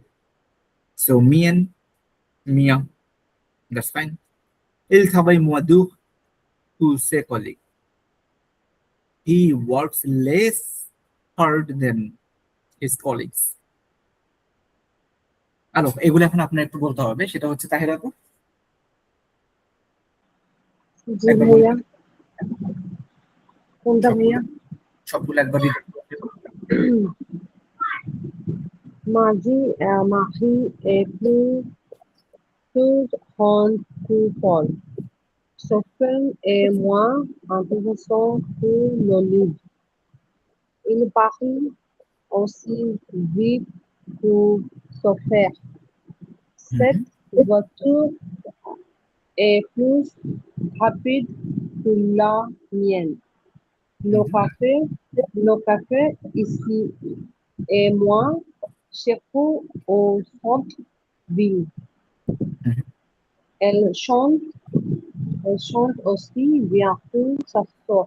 সো মিয়েন, মিয়া, that's fine. Il travaille moins dur que ses collègues. He works less hard than his colleagues. আলো, এগুলো এখন আপনার একটু বলতে হবে, সেটা হচ্ছে তাহির আপু, জি একবার বলে ভাইয়া, কোনটা সবগুলো, ভাইয়া? সবগুলো একবার read করে দেবেন। Marie est plus grande que Paul. Sophie est moins intéressant que le livre. Il parle aussi vite que Sophie. Cette voiture est plus rapide que la mienne. Le café, le café ici est moins cher au centre-ville. Elle chante, elle chante aussi bien que sa sœur.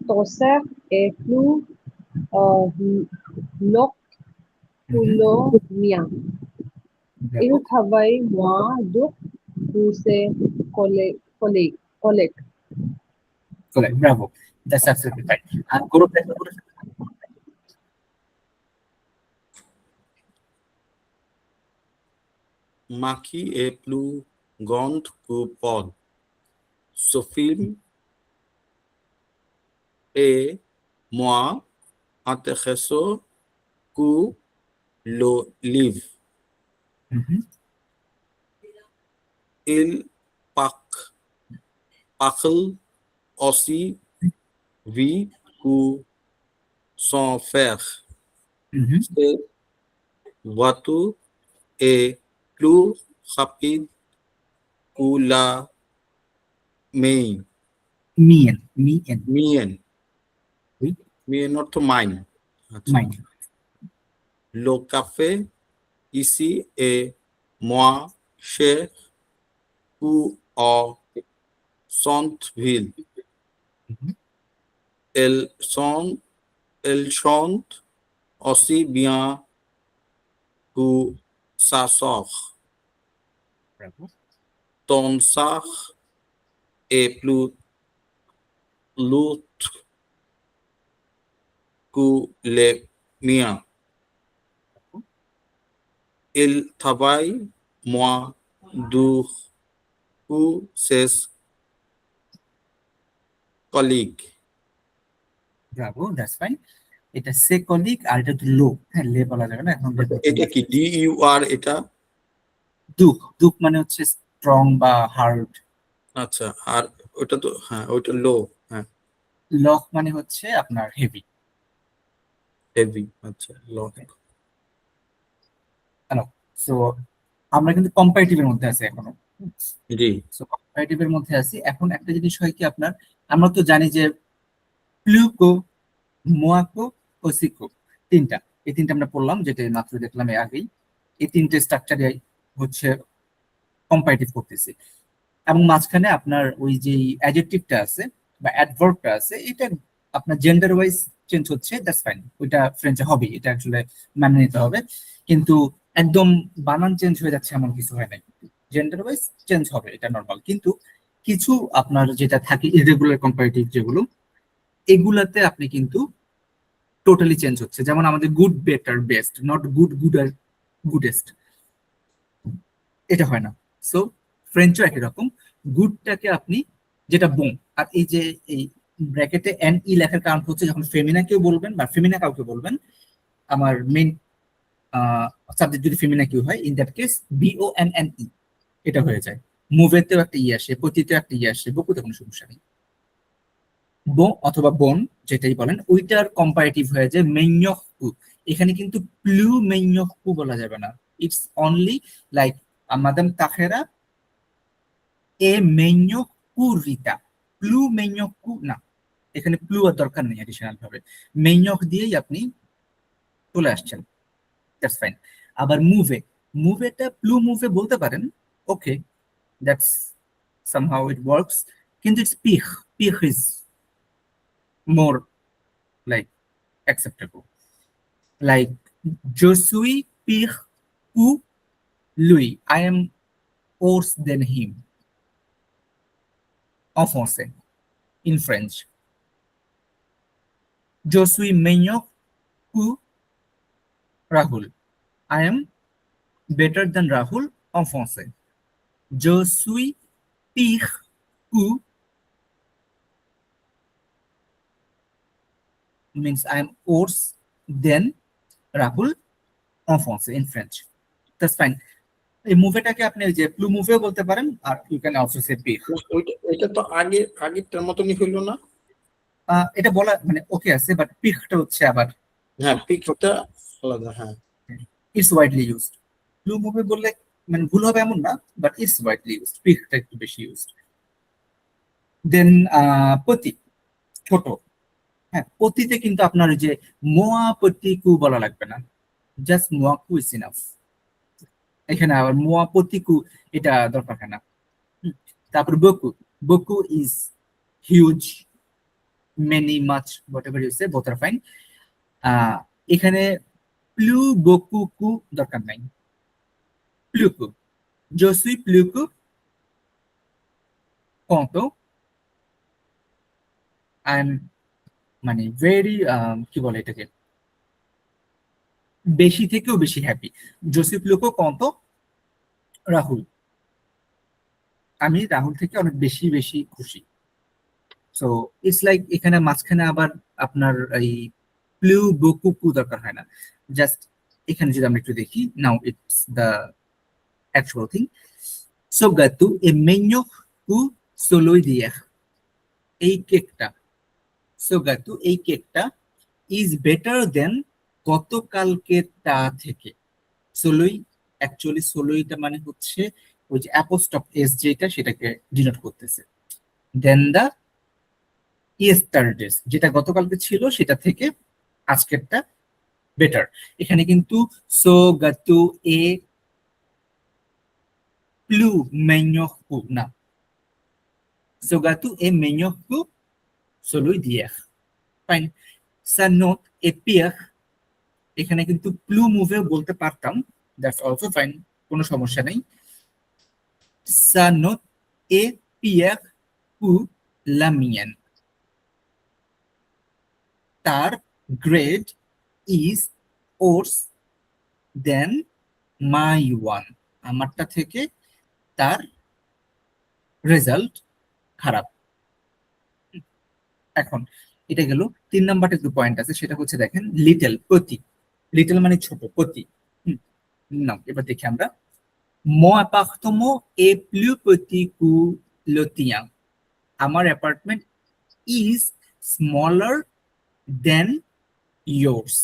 Ton cerf est plus long que le mien. Il travaille moins dur que ses collègues. Bravo, that's absolutely fine. আর group দেখতে বলে, Maki est plus grande que Paul. Sophie est moins intéressant que le livre. Il parle aussi vite que son frère. Cette voiture est plus rapide que la mienne. মিয়েন, মিয়েন, Mienne. Oui. Mienne, not mine. Mine. Le café ici est moins cher qu'au centre-ville. Elle chante aussi bien que sa sœur. Bravo. Ton sac est plus lourd alkulemia, el travail moi du ses colleagues. Bravo, that's fine. এটা সেকলিক আর এটা লো, হ্যাঁ লে বলা যাবে না এখন। এটা কি DUR? এটা দুঃখ, দুঃখ মানে হচ্ছে স্ট্রং বা হার্ড। আচ্ছা, আর ওটা তো হ্যাঁ, ওইটা লো, হ্যাঁ লক মানে হচ্ছে আপনার হেভি। হেভি, আচ্ছা লো। হ্যালো, সো আমরা কিন্তু কম্পারেটিভের মধ্যে আছি এখনো। জি সো কম্পারেটিভের মধ্যে আছি। এখন একটা জিনিস হয় কি আপনার, আমরা তো জানি যে প্লুকো, মোয়াকো, ওসিকো, তিনটা, এই তিনটা আমরা পড়লাম, যেটা মাত্র দেখলাম এর আগেই। এই তিনটে স্ট্রাকচারে হচ্ছে কম্পারেটিভ করতেছি, এবং মাঝখানে আপনার ওই যে অ্যাডজেক্টিভটা আছে বা অ্যাডভার্বটা আছে, এটা আপনার জেন্ডার ওয়াইজ চেঞ্জ হচ্ছে, দ্যাটস ফাইন, ওইটা ফ্রেঞ্চে হবে, এটা অ্যাকচুয়ালি মেনে নিতে হবে। কিন্তু একদম বানান চেঞ্জ হয়ে যাচ্ছে এমন কিছু হয় না, জেন্ডার ওয়াইজ চেঞ্জ হবে, এটা নর্মাল। কিন্তু কিছু আপনার যেটা থাকে ইররেগুলার কম্পারেটিভ যেগুলো, এগুলাতে আপনি কিন্তু টোটালি চেঞ্জ হচ্ছে। যেমন আমাদের good, better, best, not good, good আর গুডেস্ট, এটা হয় না। সো ফ্রেঞ্চও একই রকম, গুডটাকে আপনি যেটা বোন, আর এই যে এই ব্র্যাকেটে এন ই লেখার কারণ হচ্ছে যখন ফেমিনা কেউ বলবেন বা ফেমিনা কাউকে বলবেন, আমার মেইন সাবজেক্ট যদি ফেমিনা কেউ হয়, ইন দ্যাট কেস BONNE এটা হয়ে যায়। মুভেতেও একটা ই আসে, পতিতেও একটা ই আসে, বকুতে কোনো সমস্যা নেই। বো অথবা বোন যেটাই বলেন, ওইটার কম্পারেটিভ হয়ে যায় মেইনহকু। এখানে কিন্তু প্লু মেইনহকু বলা যাবে না, it's only like madam Tahera এ মেইনহকু রিতা, প্লু মেইনহকু না, এখানে প্লু আর দরকার নেই এডিশনাল ভাবে, মেইনহক দিয়েই আপনি চলে আসছেন, দ্যাটস ফাইন। আবার মুভে, মুভেটা প্লু মুভে বলতে পারেন, okay, that's somehow it works, কিন্তু ইটস পিখ, পিখ is more like acceptable. Like, je suis pire que lui. I am worse than him. En français, in French. Je suis meilleur que Rahul. I am better than Rahul en français. Je suis pire que means I am worse than Rahul en français, in French. That's fine. এই মুভিটাকে আপনি ওই যে প্লু মুভিও বলতে পারেন, are you can also সে পিখ। ওইটা তো আগেরটার মতনই হইলো না? এটা বলা মানে ওকে আছে, বাট পিখটা হচ্ছে আবার হ্যাঁ, পিকটা আলাদা, হ্যাঁ। It's widely used. Blue movie বললে মানে ভুল হবে এমন না, বাট ইটস ওয়াইডলি ইউজড, পিকটা একটু বেশি ইউজড। দেন পতি, ছোট, হ্যাঁ পতিতে কিন্তু আপনার ওই যে মোয়া পতিকু বলা লাগবে না, জাস্ট মোয়াকু ইজ ইনাফ। এখানে আবার মোয়া পতিকু এটা দরকার হয় না। তারপর বকু, বকু is huge, many, much, whatever you say, both are fine. এখানে প্লু বকু কু দরকার নাই, প্লুকু, je suis plus que content, I am মানে ভেরি কি বলে এটাকে, বেশি থেকেও বেশি happy. je suis plus que content Rahul, আমি রাহুল থেকে অনেক বেশি বেশি খুশি। সো ইটস লাইক এখানে মাঝখানে আবার আপনার এই প্লু বকু কু দরকার হয় না, জাস্ট এখানে যদি আমরা একটু দেখি, now it's the actual thing. So গাতু এ মেño কু solo দিয়ে, এই কেকটা, সো গাতু এই কেকটা ইজ বেটার দেন গতকালকেরটা থেকে। ষোলোই, অ্যাকচুয়ালি ষোলোইটা মানে হচ্ছে ওই যে অ্যাপোস্ট্রফ এস যেটা, সেটাকে ডিনোট করতেছে। দেন দা ইয়েস্টারডেস, যেটা গতকালকে ছিল সেটা থেকে আজকেরটা বেটার। এখানে কিন্তু সো গাতু এ প্লু মেño কু না, সো গাতু এ মেño কু ষোলোই দিয়ে, ফাইন। সা নোট এ পিয়ার, এখানে কিন্তু প্লু মুভেও বলতে পারতাম, দ্যাটস অলসো ফাইন, কোনো সমস্যা নেই। সা নোট এ পিয়ার কু লা মিয়ান, তার grade is worse than my one. আমারটা থেকে তার রেজাল্ট খারাপ। এখন এটা গেল 3 নাম্বারটা একটু পয়েন্ট আছে, সেটা হচ্ছে দেখেন লিটল, প্রতি। লিটল মানে ছোট, প্রতি। না, এবার দেখি আমরা। Mon appartement est plus petit que le tien. আমার apartment is smaller than yours.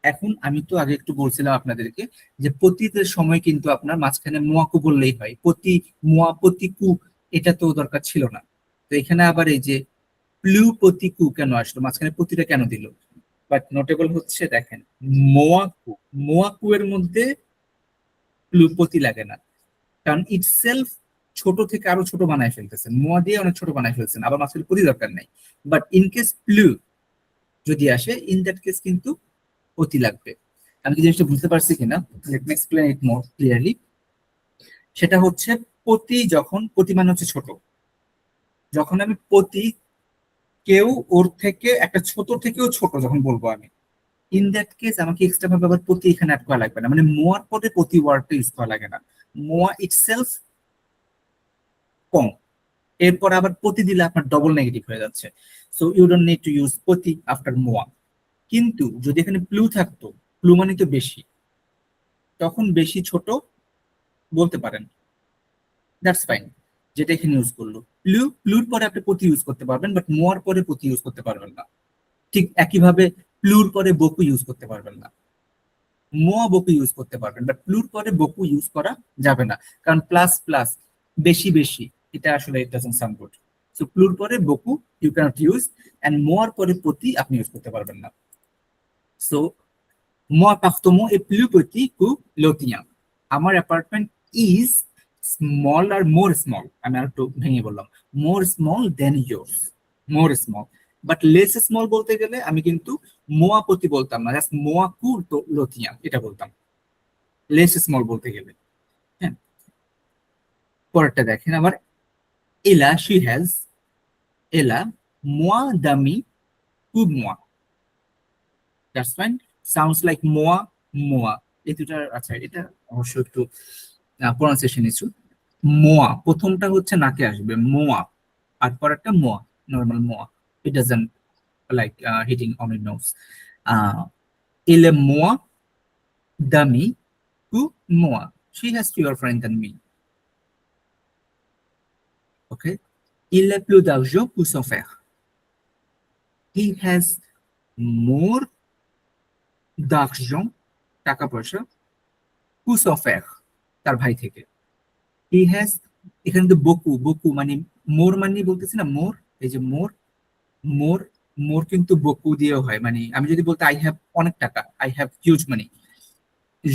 এখন আমি তো আগে একটু বলছিলাম আপনাদেরকে যে প্রতিদের সময় কিন্তু আপনার মাঝখানে মোয়াকু বললেই হয়, প্রতি, মোয়া, প্রতিকু, এটা তো দরকার ছিল না। তো এখানে আবার এই যে প্লু প্রতিকু কেন আসলো, মাঝখানে প্রতিটা কেন দিল? বাট নোটেবল হচ্ছে দেখেন, মোয়াকু, মোয়াকু এর মধ্যে প্লু প্রতি লাগে না, কারণ ইটসেলফ ছোট থেকে আরো ছোট বানায় ফেলতেছেন, মোয়া দিয়ে অনেক ছোট বানায় ফেলছেন, আবার মাঝখানে প্রতি দরকার নাই। বাট ইন কেস প্লু যদি আসে, ইন দ্যাট কেস কিন্তু প্রতি লাগবে। আমি কি জিনিসটা বুঝতে পারছি কিনা, লেট মি এক্সপ্লেইন ইট মোর ক্লিয়ারলি। সেটা হচ্ছে প্রতি, যখন প্রতি মানে হচ্ছে ছোট, যখন আমি প্রতি, কেউ ওর থেকে একটা ছোট থেকেও ছোট যখন বলবো আমি, ইন দ্যাট কেস আমাকে এক্সট্রা ভাবে আবার প্রতি এখানে অ্যাড করা লাগবে না, মানে মোয়ার পরে প্রতি ওয়ার্ডটা ইউজ করা লাগে না। মোয়া ইটসেলফ কম, এরপর আবার প্রতি দিলে আপনার ডবল নেগেটিভ হয়ে যাচ্ছে। So you don't need to use প্রতি আফটার মোয়া। কিন্তু যদি এখানে প্লু থাকতো, প্লু মানে তো বেশি, তখন বেশি ছোট বলতে পারেন, দ্যাটস ফাইন। যেটা এখানে ইউজ করলো প্লু, প্লুর পরে আপনি প্রতি ইউজ করতে পারবেন, বাট মোয়ার পরে প্রতি ইউজ করতে পারবেন না। ঠিক একইভাবে প্লুর পরে বকু ইউজ করতে পারবেন না। মোয়া বকু ইউজ করতে পারবেন, বাট প্লুর পরে বকু ইউজ করা যাবে না, কারণ প্লাস প্লাস, বেশি বেশি, এটা আসলে it doesn't sound good. So প্লুর পরে বকু ইউ ক্যানট ইউজ, এন্ড মোয়ার পরে প্রতি আপনি ইউজ করতে পারবেন না। So mon appartement est plus petit que le tien. আমার অ্যাপার্টমেন্ট ইজ স্মল, আর মোর স্মল, আমি আর একটু ভেঙে বললাম, more small than yours, more small. But less small বলতে গেলে আমি কিন্তু মোয়া প্রতি বলতাম না, জাস্ট মোয়া কু লোতিয়া এটা বলতাম লেস স্মল বলতে গেলে। হ্যাঁ, পরেরটা দেখেন আবার, এলা শি হ্যাজ, এলা মোয়া দামি কু মোয়া, দ্যাটস ফাইন, সাউন্ডস লাইক মোয়া, মোয়া, এই দুটার, আচ্ছা এটা অবশ্য একটু প্রনাউন্সিয়েশন ইস্যু। মোয়া প্রথমটা হচ্ছে নাকে আসবে, মোয়া, আর পরেরটা মোয়া, নর্মাল মোয়া, it doesn't like hitting on your nose. ইলে মোয়া দামি টু মোয়া, she has fewer friend than me. Okay, il a plus d'argent pour s'en faire, he has more d'argent, টাকা পয়সা, pour s'en faire, তার ভাই থেকে। হি হ্যাজ, এখানে তো বকু, বকু মানে মোর মানে বলতেছি না, মোর, এই যে মোর, মোর, মোর কিন্তু বকু দিয়েও হয়, মানে আমি যদি বলতে আই হ্যাভ অনেক টাকা, আই হ্যাভ হিউজ মানি,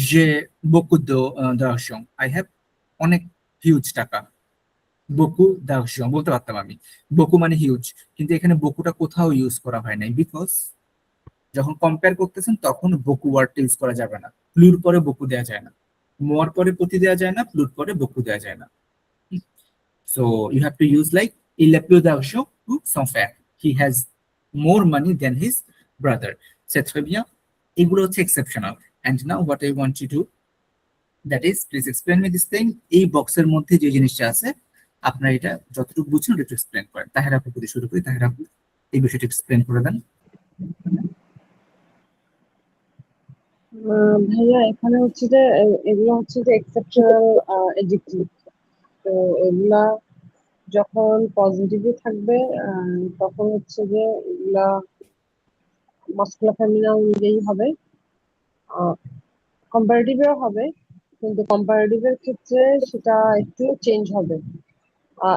যে বকু d'argent, আই হ্যাভ অনেক হিউজ টাকা, বকু d'argent বলতে পারতাম আমি, বকু মানে হিউজ। কিন্তু এখানে বকুটা কোথাও ইউজ করা হয় নাই, বিকজ যখন কম্পেয়ার করতেছেন তখন বকু ওয়ার্ডটা ইউজ করা যাবে না, প্লুর পরে বকু দেওয়া যায় না, মোয়ার পরে প্রতি দেওয়া যায় না, প্লুর পরে বকু দেওয়া যায় না। So you have to use like, il a plus d'argent que son frère. He has more money than his brother. C'est très bien. এগুলো হচ্ছে exceptional. And now what I want you to do, that is, please explain me this thing. এই বক্সের মধ্যে যে জিনিসটা আছে, আপনারা এটা যতটুকু বুঝছেন ওটা একটু এক্সপ্লেন করেন। তাহের আপু থেকে শুরু করি, তাহের আপু এই বিষয়টা এক্সপ্লেন করে দেন। ভাইয়া এখানে হচ্ছে যে এগুলো হচ্ছে যে এক্সেপশনাল এডজেক্টিভ। তো এগুলা যখন পজিটিভে থাকবে তখন হচ্ছে যে এগুলা মাস্কুলার ফেমিনা অনুযায়ী হবে, কম্পারেটিভেও হবে, কিন্তু কম্পারেটিভের ক্ষেত্রে সেটা একটু চেঞ্জ হবে,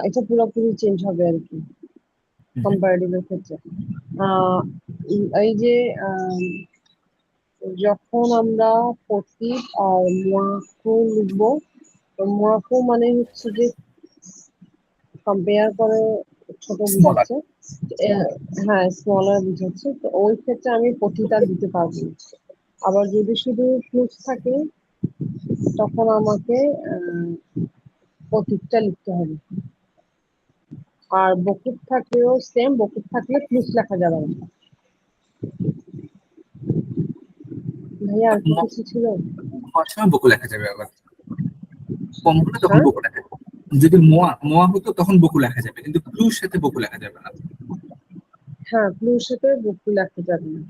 এটা পুরোপুরি চেঞ্জ হবে আর কি কম্পারেটিভের ক্ষেত্রে। এই যে যখন আমরা পতিত আর মোয়াকু লিখবো, তো মোয়াকু মানে হচ্ছে যে কম্পেয়ার করে ছোট Smaller. বুঝাচ্ছে, হ্যাঁ স্মলার বুঝাচ্ছে, তো ওই ক্ষেত্রে আমি পতিতা দিতে পারবো না। আবার যদি শুধু প্লুস থাকে তখন আমাকে পতিতটা লিখতে হবে। আর বকুত থাকলেও সেম, বকুত থাকলে প্লুস লেখা যাবে না। ভাইয়া আর কি কিছু ছিল? হওয়ার সময় বকু লেখা যাবে, আবার কম হলে তখন হ্যাঁ বকু লেখা যাবে। যদি মোয়া মোয়া হতো তখন বকু লেখা যাবে, কিন্তু প্লুর সাথে বকু লেখা যাবে না। হ্যাঁ, প্লুর সাথে বকু লেখা যাবে না।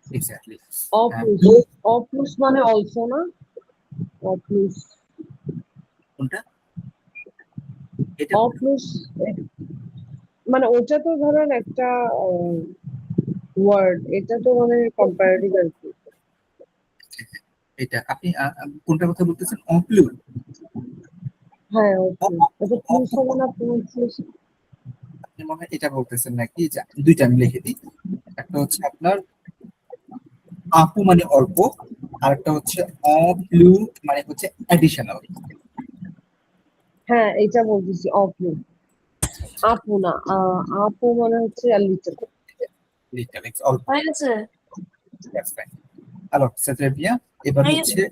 এক্স্যাক্টলি। অপ্লুস, অপ্লুস মানে অলসো না? অপ্লুস, কোনটা? এটা অপ্লুস মানে ওটা তো ধরেন একটা ওয়ার্ড, এটা তো মানে কম্পারেটিভ আর কি। এটা আপনি কোনটা কথা বলতেছেন? অপ্লু? হ্যাঁ, অপ্লুস এটা প্লুস হবে না প্রনাউন্সিয়েশন? আপনি মনে হয় এটা বলতেছেন নাকি, যে দুইটা আমি লিখে দিই। একটা হচ্ছে আপনার আপু মানে অল্প, আর একটা হচ্ছে অপ্লু মানে হচ্ছে অ্যাডিশনাল। হ্যাঁ, এটা বলতেছি অপ্লু। আপু না, আপু মানে হচ্ছে লিটল। লিটাল অল্প। হয়ে গেছে দ্যাটস ফাইন। হ্যালো সেট্রেবিয়া, এবার হয়ে হচ্ছে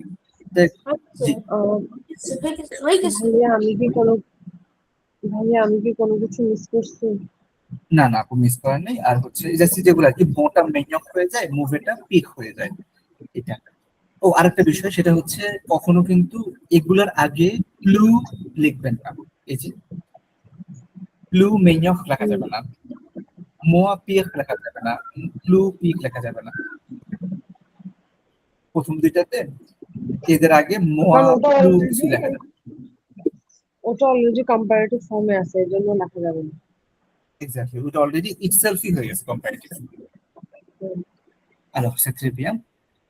জি। হয়ে গেছে ভাইয়া আমি কি কোনো কিছু মিস করছি? না না, আপু মিস করেন নাই। আর হচ্ছে জাস্ট যেগুলো আর কি, মোটা মেনিয়ক হয়ে যায়, মুভিটা পিক হয়ে যায়, এটা। ও আরেকটা বিষয়, সেটা হচ্ছে কখনো কিন্তু এগুলার আগে ক্লু লিখবেন না। এই যে ক্লু মেনিয়ক লেখা যাবে না, মোয়া পিক লেখা যাবে না, ক্লু পিক লেখা যাবে না। প্রথম দুইটাতে এদের আগে মোয়া কারণ ওটা ক্লু কিছু অলরেডি লেখা যাবে। কম্পারেটিভ ফর্মে আছে, এই জন্য লেখা যাবে না। এক্স্যাক্টলি, ওটা অলরেডি ইটসেলফই হয়ে গেছে কম্পারেটিভ। হুম। আলো সেট্রেবিয়া,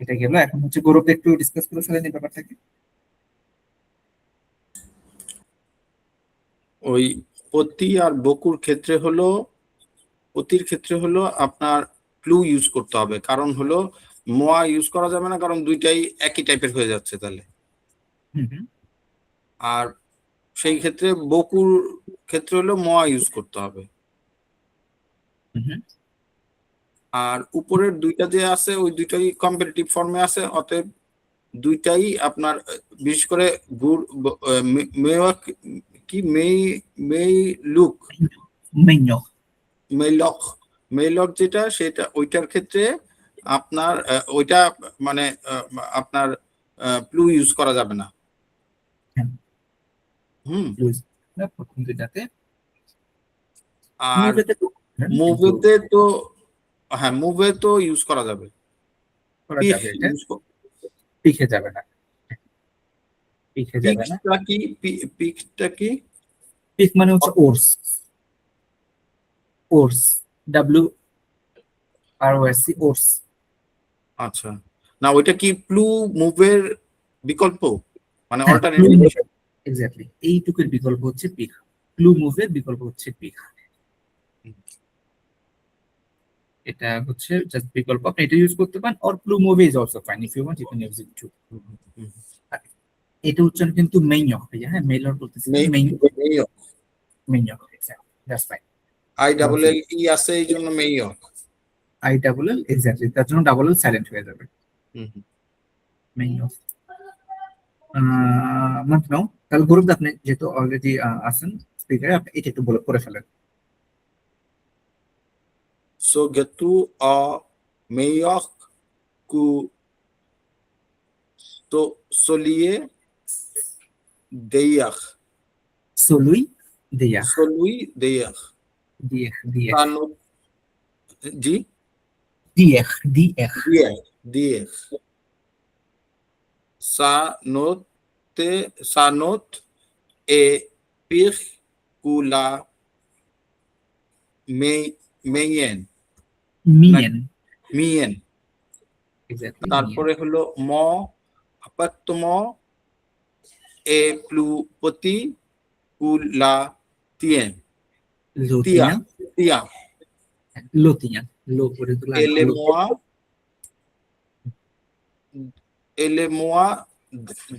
এটা গেল। এখন হচ্ছে গৌরব একটু ডিসকাস করে ফেলেন এই ব্যাপারটাকে। ওই অতি আর বকুর ক্ষেত্রে হলো, অতির ক্ষেত্রে হলো আপনার ক্লু ইউজ করতে হবে, কারণ হলো মোয়া ইউজ করা যাবে না, কারণ দুইটাই একই টাইপের হয়ে যাচ্ছে তাহলে। হুম হুম আর সেই ক্ষেত্রে বকুর ক্ষেত্রে হলো মোয়া ইউজ করতে হবে। হুম। আর উপরের দুইটা যে আছে ওই দুইটাই কম্পিটিটিভ ফর্মে আছে, অতএব দুইটাই আপনার বিশেষ করে গুড় মেওয়াক কি মেই লুক মেনিয়ক। মেলক, মেলক যেটা সেটা ওইটার ক্ষেত্রে আপনার ওইটা মানে আপনার প্লু ইউজ করা যাবে না। হ্যাঁ, হুম। প্রথম দুইটাতে। আর মুভিতে তো হ্যাঁ, কিন্তু মুভিতে তো হ্যাঁ মুভে তো ইউজ করা যাবে, করা পিক যাবে, এটা ইউজ। পিকে যাবে না, পিকে যাবে না। পিকটা কি? পিকটা কি? পিক মানে হচ্ছে ওর্স, ওর্স, ডাব্লিউ আর ও এস সি, ওর্স। আচ্ছা, না ওইটা কি প্লু মুভের বিকল্প, মানে হ্যাঁ, অল্টারনেটিভ? এক্স্যাক্টলি, এইটুকুর বিকল্প হচ্ছে পিক, ক্লু মুভের বিকল্প হচ্ছে পিক। এটা হচ্ছে জাস্ট বিকল্প, আপনি এটা ইউজ করতে পারেন। অর ক্লু মুভি is also fine, if you want you can use it too. এটা উচ্চারণ কিন্তু মেইনক, হ্যাঁ, মেইলর বলতেছি, মেইনক, exactly, that's fine. I double L E আছে এই জন্য মেইয়ক। আই ডাবল এল, এক্স্যাক্টলি, তার জন্য ডাবল এল সাইলেন্ট হয়ে যাবে, হুম। মেইনক। নাও তাহলে গৌরব দা, আপনি যেহেতু অলরেডি আছেন স্পিকারে, আপনি এটা একটু বলে করে ফেলেন। So getu a meioc cu to solie deiach, সলুই দিয়া, solui deiach, দিয়েখ দিয়েখ tanu di দিয়েখ দিয়েখ diech diech, sa not e pich cula meien মিয়েন, mien, এক্স্যাক্টলি, মিয়েন। তারপরে হলো ম আপাতম e plupoti cula tien tia লোতিয়া, tia লোতিয়া, লো করে দিল আর লো। ele moi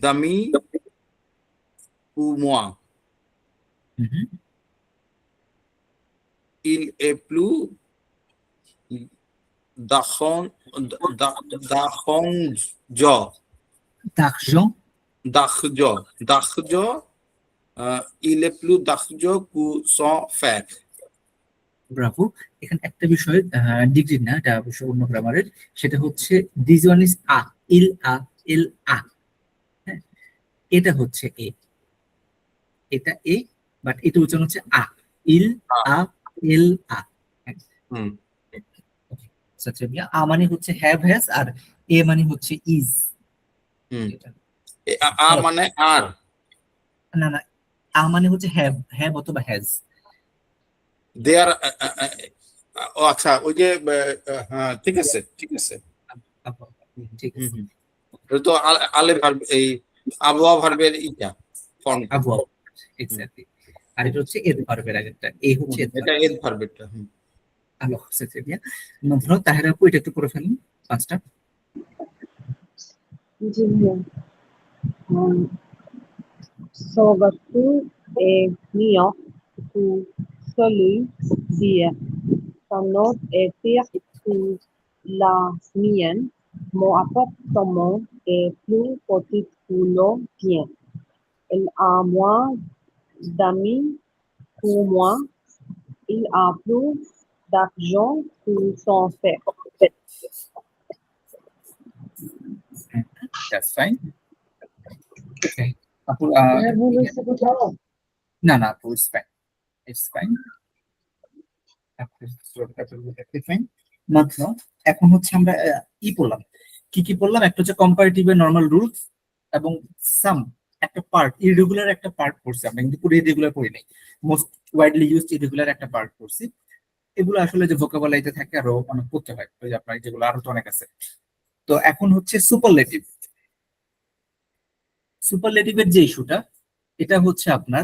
dami ou moi, হুম, il est plus dachon dachonjo d'argent, dachjo il est plus dachjo que son frère. Bravo. এখানে একটা বিষয়, ডিগ্রি না, এটা অবশ্য অন্য গ্রামারের, সেটা হচ্ছে দিস ওয়ান ইজ আ, ইল আ ইল আ, হ্যাঁ, এটা হচ্ছে এ, এটা এ, বাট এটা উচ্চারণ হচ্ছে আ, ইল আ ইল আ। হ্যাঁ, হুম আচ্ছা ভাইয়া, আ মানে হচ্ছে হ্যাভ হ্যাজ, আর এ মানে হচ্ছে ইজ। হুম মানে আর না না, আ মানে হচ্ছে হ্যাভ, হ্যাভ অথবা হ্যাজ। দেয়ার, ও আচ্ছা, ওই যে হ্যাঁ ঠিক আছে ঠিক আছে। ঠিক হুম আছে, হুম এটা তো আলে ভার্ব, এই আবহাওয়া ভার্বের ইটা ফর্ম। আবু আবু, এক্স্যাক্টলি। আর এটা হচ্ছে এদ ভার্বের আগেরটা, এ হচ্ছে এদ এটা ভার্ব। এদ ভার্বেরটা। হুম আলো সেক্রেটারিয়া। ধরো তাহের আপু এটা একটু করে ফেলুন, পাঁচটা। জি ভাইয়া। Sogatu é mio, tu celui dia. Ton nom est pire que la mienne. Mon appartement est plus petit que le tien. Il a moins d'amis que moi. Il a plus d'argent que son père. That's fine. Okay আপু, ভাইয়া ভুল হয়েছে কোথাও? না না আপু, it's fine, it's fine. Fine. মাত্র এখন হচ্ছে আমরা ই পড়লাম, কি কি পড়লাম, একটা হচ্ছে কম্পারেটিভ এর নরমাল রুলস, এবং সাম একটা পার্ট, ইরেগুলার একটা পার্ট পড়ছি আমরা, কিন্তু পুরো ইরেগুলার পড়ি নাই, মোস্ট ওয়াইডলি ইউজড ইরেগুলার একটা পার্ট পড়ছি। এগুলো আসলে যে ভোকাবুলারিতে থাকে আরো অনেক পড়তে হয়, ওই যে আপনার যেগুলো আরো তো অনেক আছে। তো এখন হচ্ছে সুপারলেটিভ। সুপারলেটিভের যে ইস্যুটা, এটা হচ্ছে আপনার,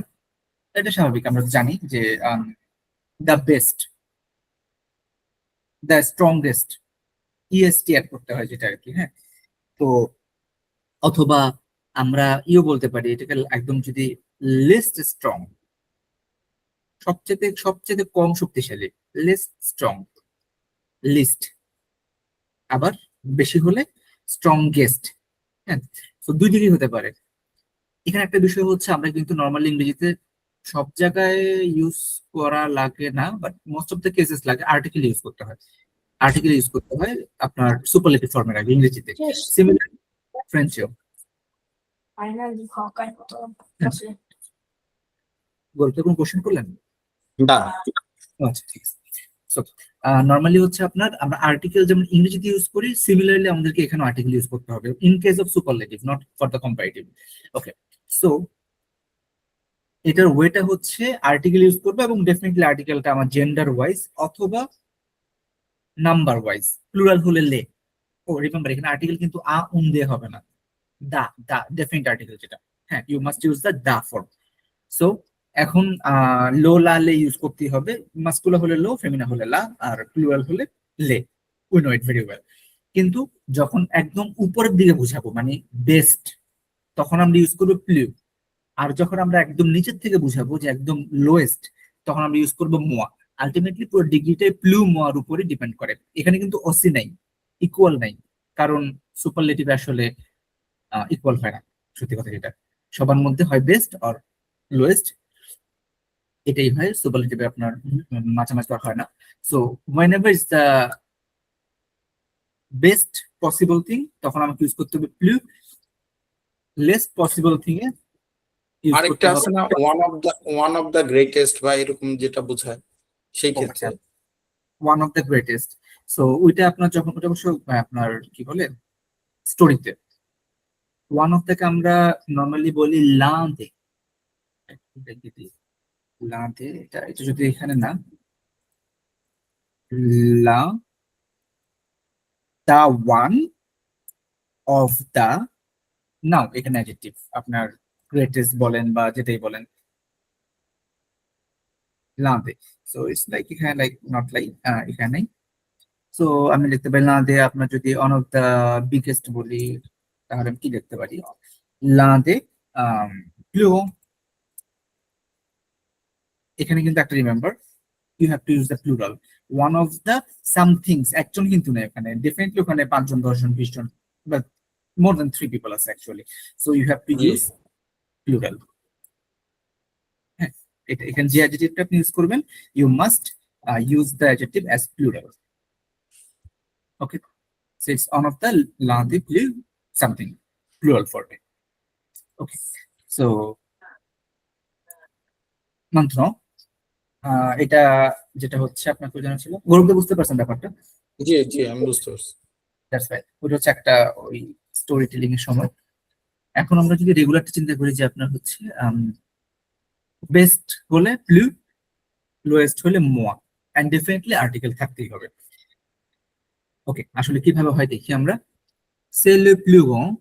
এটা স্বাভাবিক, আমরা জানি যে the best, the strongest, EST add করতে হয় যেটা আর কি, হ্যাঁ। তো অথবা আমরা ইও বলতে পারি এটাকে একদম যদি লিস্ট স্ট্রং, সবচেয়ে সবচেয়ে কম শক্তিশালী, লিস্ট স্ট্রং, লিস্ট, আবার বেশি হলে স্ট্রংগেস্ট। হ্যাঁ, তো দুই দিকেই হতে পারে। এখানে একটা বিষয় হচ্ছে, আমরা কিন্তু নর্মালি ইংরেজিতে সব জায়গায় ইউজ করা লাগে না, but most of the cases লাগে, আর্টিকেল ইউজ করতে হয়, আর্টিকেল ইউজ করতে হয় আপনার সুপারলেটিভ ফর্মের আগে ইংরেজিতে। Yes. সিমিলার ফ্রেঞ্চেও। Aynen bir kalkar fotoğraf. Nasıl? গল্পে কোন কোশ্চেন করলেন? না আচ্ছা ঠিক আছে। নর্মালি হচ্ছে আপনার, আমরা আর্টিকেল যেমন ইংরেজিতে ইউজ করি, সিমিলারলি আমাদেরকে এখানে আর্টিকেল ইউজ করতে হবে in case of superlative, not for the comparative. Okay, so এটার ওয়েটা হচ্ছে আর্টিকেল ইউজ করবে, এবং ডেফিনেটলি আর্টিকেলটা আমার জেন্ডার ওয়াইজ অথবা নাম্বার ওয়াইজ, প্লুরাল হলে লে। ও রিমেম্বার, এখানে আর্টিকেল কিন্তু আ উন দিয়ে হবে না, দা, দা ডেফিনেট আর্টিকেল যেটা, হ্যাঁ, you must use the the form. So এখন লো লা লে ইউজ করতেই হবে, মাস্কুলা হলে লো, ফেমিনা হলে লা, আর প্লুরাল হলে লে। We know it very well. কিন্তু যখন একদম উপরের দিকে বুঝাবো, মানে বেস্ট, তখন আমরা ইউজ করবো প্লু। আর যখন আমরা একদম নিচের থেকে বুঝাবো যে একদম লোয়েস্ট, তখন আমরা ইউজ করবো মোয়া। আলটিমেটলি পুরো ডিগ্রিটাই প্লু মোয়ার উপরে ডিপেন্ড করে, এখানে কিন্তু অসি নাই, ইকুয়াল নাই, কারণ সুপারলেটিভ আসলে ইকুয়াল হয় না, সত্যি কথা যেটা, সবার মধ্যে হয় বেস্ট আর লোয়েস্ট, এটাই হয় সুপারলেটিভে, আপনার মাঝামাঝি আর হয় না। So whenever is the best possible thing, তখন আমাকে ইউজ করতে হবে প্লু, লেস্ট পসিবল থিং এ ইউজ করতে আরেকটা আছে হবে না, ওয়ান অফ দ্য গ্রেটেস্ট বা এরকম যেটা বোঝায়, সেই ক্ষেত্রে one of the greatest. So ওইটা আপনার যখন, ওটা অবশ্য আপনার কি বলে স্টোরিতে, ওয়ান অফ দ্যাকে আমরা নর্মালি বলি লাঁদে, লাঁদে, এটা এটা যদি এখানে না, লা দা ওয়ান অফ দা, নাও এখানে অ্যাডজেক্টিভ, আপনার গ্রেটেস্ট বলেন বা যেটাই বলেন, লাঁদে। সো ইটস লাইক এখানে, লাইক নট লাইক, এখানে। সো আমি লিখতে পারি লাঁদে, আপনার যদি অন অফ দা বিগেস্ট বলি, তাহলে আমি কি লিখতে পারি, লাঁদে প্লু। এখানে কিন্তু একটা remember, you have to use the plural, one of the somethings, একজন কিন্তু না এখানে, ডেফিনেটলি ওখানে 5 জন 10 জন 20 জন, বাট মোর দেন 3 পিপল আছে actually. So you have to use plural. হ্যাঁ, এটা এখানে যে অ্যাডজেক্টিভটা আপনি ইউজ করবেন, you must use the adjective as plural. Okay, so it's on of the লাঁদে প্লু something, plural form. Okay, so মন্ত্র এটা যেটা হচ্ছে আপনার কি জানা ছিল, গৌরব বুঝতে পারছেন ব্যাপারটা? জি জি, আমি বুঝতে পারছি। দ্যাটস রাইট, ওটা হচ্ছে একটা ওই স্টোরি টেলিং এর সময়। এখন আমরা যদি রেগুলারটা চিন্তা করি যে আপনার হচ্ছে বেস্ট হলে প্লু, লোয়েস্ট হলে মোয়া, এন্ড ডেফিনেটলি আর্টিকেল থাকতেই হবে। ওকে, আসলে কিভাবে হয় দেখি আমরা। সে লে প্লু গ্রান্ড,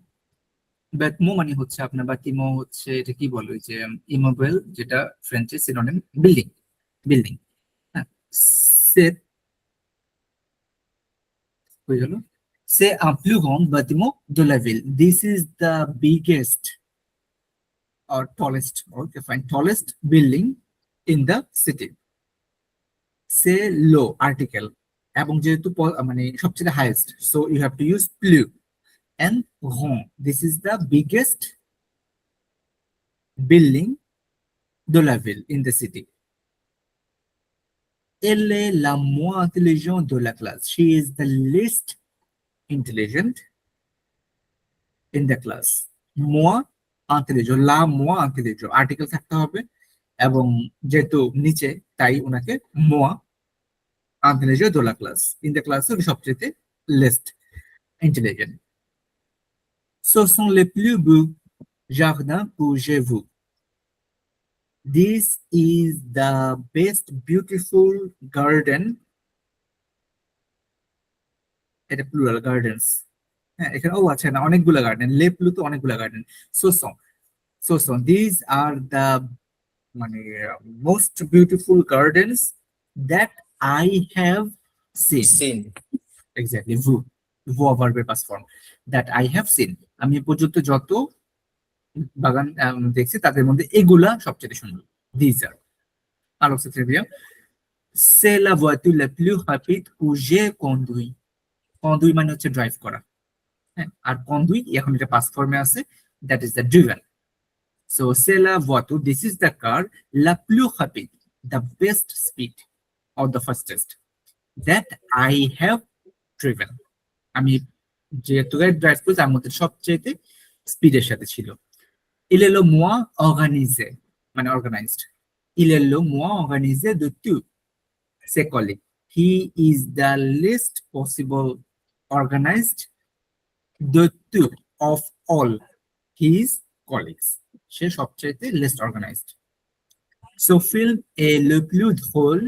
ব্যাটমো মানে হচ্ছে আপনার, বা টিমো হচ্ছে এটা কি বলে, ওই যে ইমোবেল, যেটা ফ্রেঞ্চে সিনোনিম বিল্ডিং, বিল্ডিং। হ্যাঁ, সে হয়ে গেল, সে un plus grand bâtiment de la ville. This is the biggest or tallest, okay fine, tallest building in the city. Say low article, এবং যেহেতু মানে সবচেয়ে highest, so you have to use plus, and grand, this is the biggest building de la ville in the city. Elle est la moins intelligente de la classe. She is the least intelligent in the class. Moins intelligent, la moins intelligent, article থাকতে হবে, এবং যেহেতু নিচে তাই ওনাকে মোয়া intelligent de la classe, in the class সবচেয়ে least intelligent. Ce sont les plus beaux jardins que j'ai vus. This is the best beautiful garden. এটা প্লুরাল, গার্ডেন্স। হ্যাঁ, এখানে ও আচ্ছা না, অনেকগুলো গার্ডেন, লে প্লু তো অনেকগুলো garden. So this are the মানে most beautiful gardens that I have seen. Seen, exactly, ভু ভার্বের past form, that I have seen. আমি এ পর্যন্ত যত বাগান দেখছি তাদের মধ্যে এগুলা সবচেয়ে সুন্দর। This are alors c'est très bien. C'est la voiture la plus rapide que j'ai conduit. Conduit মানে হচ্ছে ড্রাইভ করা, হ্যাঁ, আর conduit এখন এটা পাস্ট ফর্মে আছে, that is the driven. So c'est la voiture, this is the car la plus rapide, the best speed or the fastest that I have driven. আমি যেহেতু ড্রাইভ করছি তার মধ্যে সবচেয়ে স্পিডের সাথে ছিল। Il est le moins organisé, মানে organized. Il est le moins organisé de tous ses collègues. He is the least possible organized de two of all his colleagues. সে সবচেয়ে least organized. So film est le plus drôle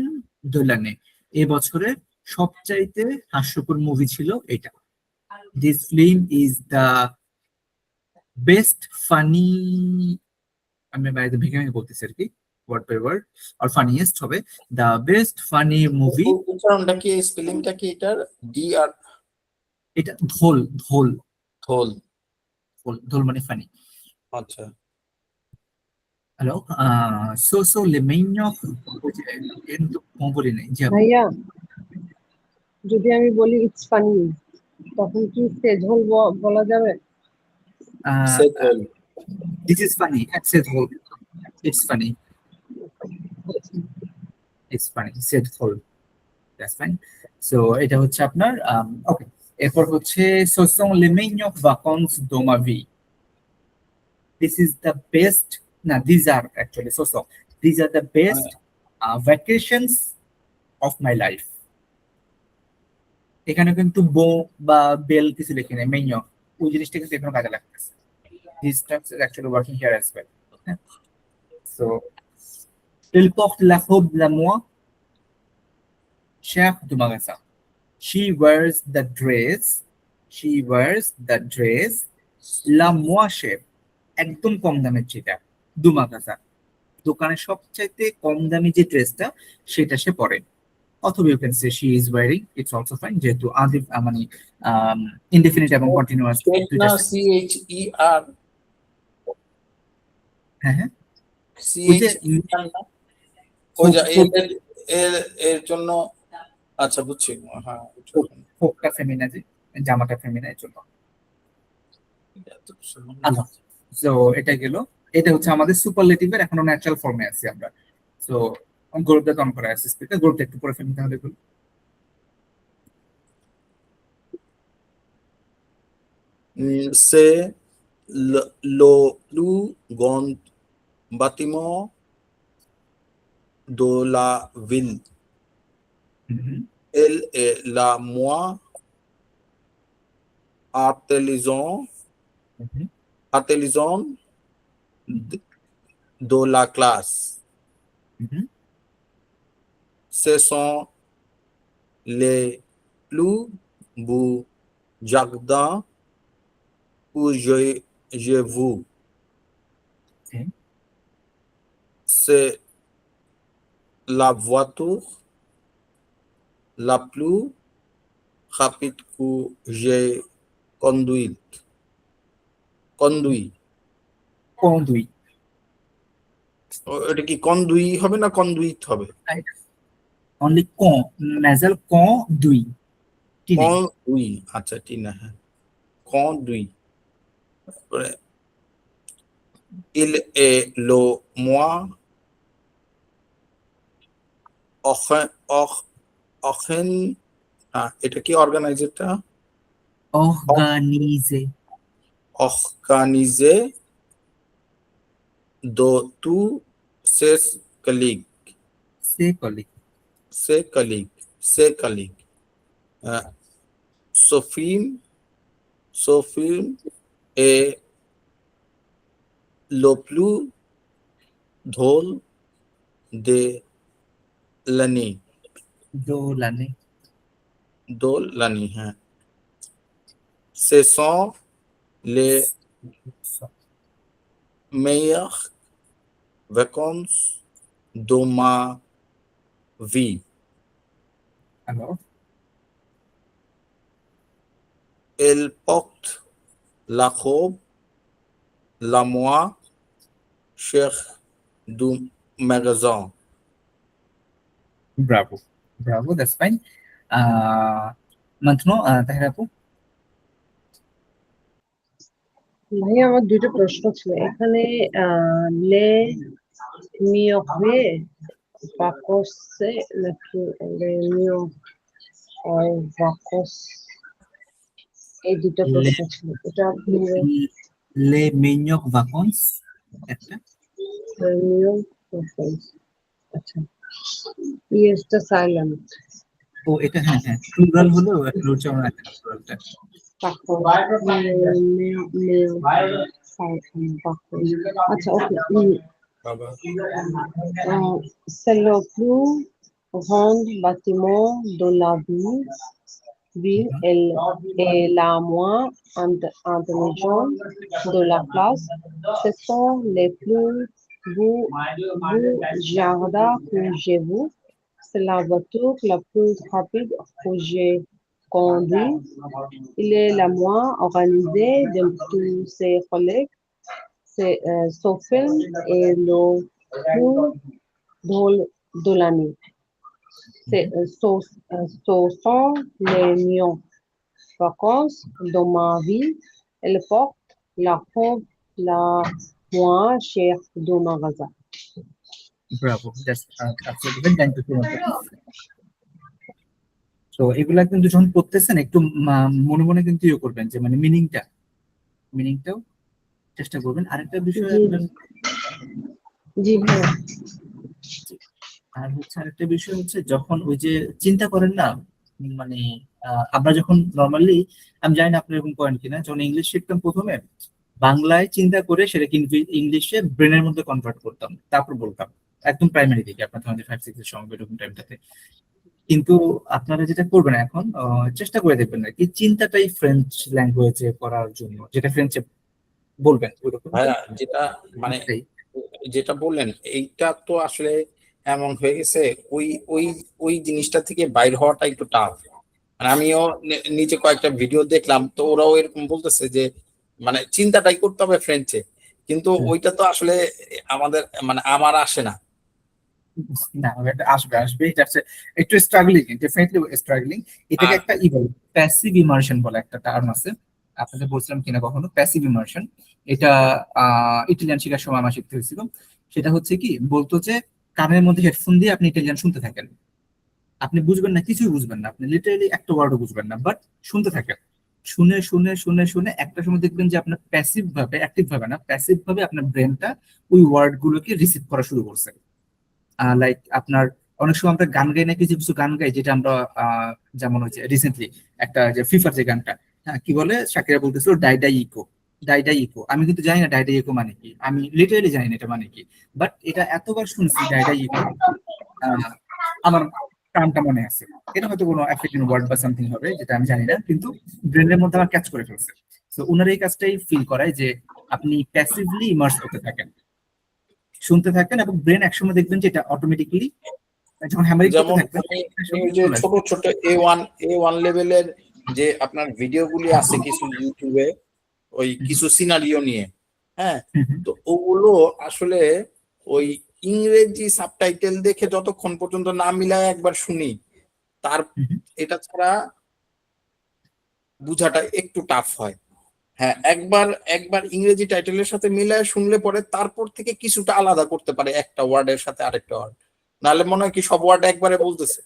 de l'année. এই বছরের সবচাইতে হাস্যকর movie ছিল এটা। This film is the best funny, আমি বাইরে ভেঙে ভেঙে বলতেছি আর কি, ওয়ার্ড বাই ওয়ার্ড, আর ফানিয়েস্ট হবে, দ্য বেস্ট ফানি মুভি। উচ্চারণটা কি, স্পেলিংটা কি এটার? ডি আর এটা ধোল, ধোল, থোল। ধোল, ধোল মানে ফানি। আচ্ছা, হ্যালো, সো লেমেইনো, কিন্তু বলি নাই যে ভাইয়া, যদি আমি বলি ইটস ফানি, তখন কি স্টেজ হোল বলা যাবে? সে থোল। দিস ইজ ফানি, সে ধোল, ইটস ফানি, ইটস ফানি, সে ধোল, দ্যাটস ফাইন। সো এটা হচ্ছে আপনার ওকে। এরপর হচ্ছে সো সং লেমেইনো ভাকান্স দো মা V. This is the best. No, these are actually so. These are the best vacations of my life. এখানে কিন্তু বো বা বেল কিছু লিখে নেই, মেইন ওই জিনিসটা কিন্তু এখানে কাজে লাগতেছে। These terms is actually working here as well. So, il porte la robe la moins chère du magasin. She wears the dress. She wears the dress la moins chère. একদম কম দামের যেটা, দুমাকাসা, দোকানের সবচাইতে কম দামি যে ড্রেসটা সেটা সে পরে। অথবা you can say she is wearing, it's also fine, যেহেতু আদি মানে ইনডেফিনিট এবং কন্টিনিউয়াস না, সি এইচ ই আর, হ্যাঁ হ্যাঁ, সি ওই যে এইচ ওই যে এর জন্য। আচ্ছা, বুঝছি, হ্যাঁ। ফোকটা ফেমিনা, যে জামাটা ফেমিনা, এর জন্য। আচ্ছা, সো এটা গেল, এটা হচ্ছে আমাদের সুপারলেটিভের এখনো ন্যাচারাল ফর্মে আছে আমরা। সো গ্রুপটা কম করা আছে, স্পিডটা গ্রুপটা একটু পরে ফেলতে হবে এগুলো। C'est le plus grand bâtiment de la ville. Mhm. Elle est la moins intelligente Mhm. de la classe. Mhm. Ce sont les plus beaux jardins que j'ai vus. Okay. C'est la voiture la plus rapide que j'ai conduit. Conduit. এটা কি কন্ডুই হবে না conduit হবে? Only con, nasal conduit. T নেই। কন্ডুই, আচ্ছা ঠিক না, হ্যাঁ কন্ডুই। Il est le moins এটা কি অর্গানাইজারটা? Organiser. Organisé de tous ses collègues. C'est collé. Ses collègues. Sophie est le plus drôle de l'année. Dolane. হ্যাঁ। Ce sont les meilleures vacances de ma vie. Alors, Elle porte la robe la moins chère du magasin. bravo. Bravo, that's fine. Mantno, Taher আপু? ভাই আমার দুটো প্রশ্ন ছিল এখানে। লে মিওকে ভাকসে নাকি লে মিও ভাকস, এই দুটো প্রশ্ন ছিল। এটা আপনি Les meilleures vacances. একটা। মিও ভাকস, আচ্ছা ইয়েসটা সাইলেন্ট। ও এটা হ্যাঁ হ্যাঁ প্লুরাল হলো একটা উচ্চারণ আছে না প্লুরালটা। আচ্ছা ওকে। Baba. C'est le plus grand bâtiment de la ville. Elle est la moins intelligente de la classe. Ce sont les plus beaux jardins que j'ai vus. C'est la voiture la plus rapide que j'ai conduite. Il est la moins organisée de tous ses collègues. C'est Sophie et le plus drôle de l'année. Ce sont les meilleures vacances de ma vie. Elle porte la robe la moins chère du magasin. Bravo, that's absolutely good. Thank you so much. তো এগুলা কিন্তু যখন পড়তেছেন একটু মনে মনে কিন্তু ইয়ে করবেন যে মানে মিনিংটাও চেষ্টা করবেন। আরেকটা বিষয় জি ভাইয়া। আর হচ্ছে আরেকটা বিষয় হচ্ছে যখন ওই যে চিন্তা করেন না, মানে আমরা যখন নর্মালি, আমি জানি না আপনি এরকম করেন কিনা, যখন ইংলিশ শিখতাম প্রথমে বাংলায় চিন্তা করে সেটাকে ইংলিশে ব্রেনের মধ্যে কনভার্ট করতাম, তারপর বলতাম একদম প্রাইমারি থেকে আপনার 5-6 এর সময় এরকম টাইমটাতে। কিন্তু আপনারা যেটা করবেন এখন চেষ্টা করে দেখবেন না কি চিন্তাটাই ফ্রেঞ্চ ল্যাঙ্গুয়েজে করার জন্য, যেটা ফ্রেঞ্চে বলবেন ওইরকম ভাইয়া যেটা মানে যেটা বললেন এইটা তো আসলে এমন হয়ে গেছে, ওই ওই ওই জিনিসটা থেকে বাইর হওয়াটা একটু টাফ। মানে আমিও নিচে কয়েকটা ভিডিও দেখলাম, তো ওরাও এরকম বলতেছে যে মানে চিন্তাটাই করতে হবে ফ্রেঞ্চে, কিন্তু ওইটা তো আসলে আমাদের মানে আমার আসে না। না এটা আসবে আসবে, এটা একটু স্ট্রাগলিং, ডেফিনেটলি স্ট্রাগলিং। এটাকে একটা ই বলে প্যাসিভ ইমার্শন বলে একটা টার্ম আছে, আপনাদের বলছিলাম কিনা কখনো প্যাসিভ ইমার্শন। এটা ইটালিয়ান শেখার সময় আমার শিখতে হয়েছিল। সেটা হচ্ছে কি বলতো যে কানের মধ্যে হেডফোন দিয়ে আপনি ইটালিয়ান শুনতে থাকেন, আপনি বুঝবেন না, কিছুই বুঝবেন না, আপনি লিটারালি একটা ওয়ার্ডও বুঝবেন না, বাট শুনতে থাকেন। শুনে শুনে শুনে শুনে একটা সময় দেখবেন যে আপনার প্যাসিভ ভাবে, অ্যাক্টিভ ভাবে না, প্যাসিভ ভাবে আপনার ব্রেনটা ওই ওয়ার্ড গুলোকে রিসিভ করা শুরু করছে। লাইক আপনার অনেক সময় আমরা গান গাই না, কিছু কিছু গান গাই যেটা আমরা যেমন হচ্ছে রিসেন্টলি একটা যে ফিফার যে গানটা, হ্যাঁ কি বলে, শাকিরা বলতেছিল ডাইডাই ইকো, ডাইডাই ইকো। আমি কিন্তু জানি না ডাইডাই ইকো মানে কি, আমি লিটারালি জানি না এটা মানে কি, বাট এটা এতবার শুনছি ডাইডাই ইকো, আমার টার্মটা মনে আছে। এটা হয়তো কোনো আফ্রিকান ওয়ার্ড বা সামথিং হবে যেটা আমি জানি না, কিন্তু ব্রেনের মধ্যে আমার ক্যাচ করে ফেলছে। তো ওনার এই কাজটাই ফিল করায় যে আপনি প্যাসিভলি ইমার্স করতে থাকেন, শুনতে থাকেন, এবং ব্রেন একসময় দেখবেন যে এটা অটোমেটিক্যালি যখন হ্যামারিং করতে যেমন থাকবেন এই যে ছোট ছোট A1 লেভেলের যে আপনার ভিডিওগুলি আছে কিছু ইউটিউবে, ওই কিছু সিনারিও নিয়ে, হ্যাঁ, তো ওগুলো আসলে ওই ইংরেজি সাবটাইটেল দেখে যতক্ষণ পর্যন্ত না মিলায় একবার শুনি, তার এটা ছাড়া বুঝাটা একটু টাফ হয়। হ্যাঁ, একবার ইংরেজি টাইটেলের সাথে মিলায় শুনলে পরে তারপর থেকে কিছুটা আলাদা করতে পারে একটা ওয়ার্ডের সাথে আরেকটা ওয়ার্ড, নাহলে মনে হয় কি সব ওয়ার্ড একবারে বলতেছে।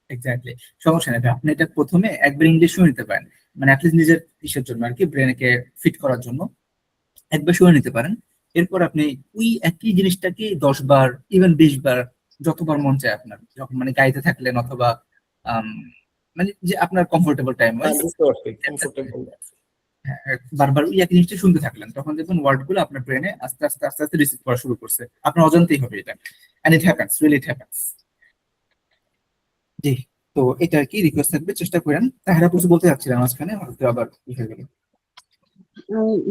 এক্স্যাক্টলি, সমস্যা নেই, আপনি এটা প্রথমে একবার ইংলিশ শুনে নিতে পারেন, মানে অ্যাটলিস্ট নিজের ইসের জন্য আর কি, ব্রেনকে ফিট করার জন্য একবার শুনে নিতে পারেন। এরপর আপনি ওই একই জিনিসটাকে 10 বার, ইভেন 20 বার, যতবার মন চায় আপনার, যখন মানে গাইতে থাকলেন অথবা আম, মানে যে আপনার কমফোর্টেবল টাইম হ্যাঁ, ওয়াইজ বুঝতে পারছি, কমফোর্টেবল। বারবার ওই একই জিনিসটা শুনতে থাকলেন, তখন দেখুন ওয়ার্ড গুলো আপনার ব্রেনে আস্তে আস্তে আস্তে আস্তে রিসিভ করা শুরু করছে, আপনার অজান্তেই হবে এটা। And it happens, really it happens. জি, তো এটা আর কি রিকোয়েস্ট থাকবে, চেষ্টা করেন। তাহলে কিছু বলতে যাচ্ছিলাম মাঝখানে, হয়তো আবার ই হয়ে গেল।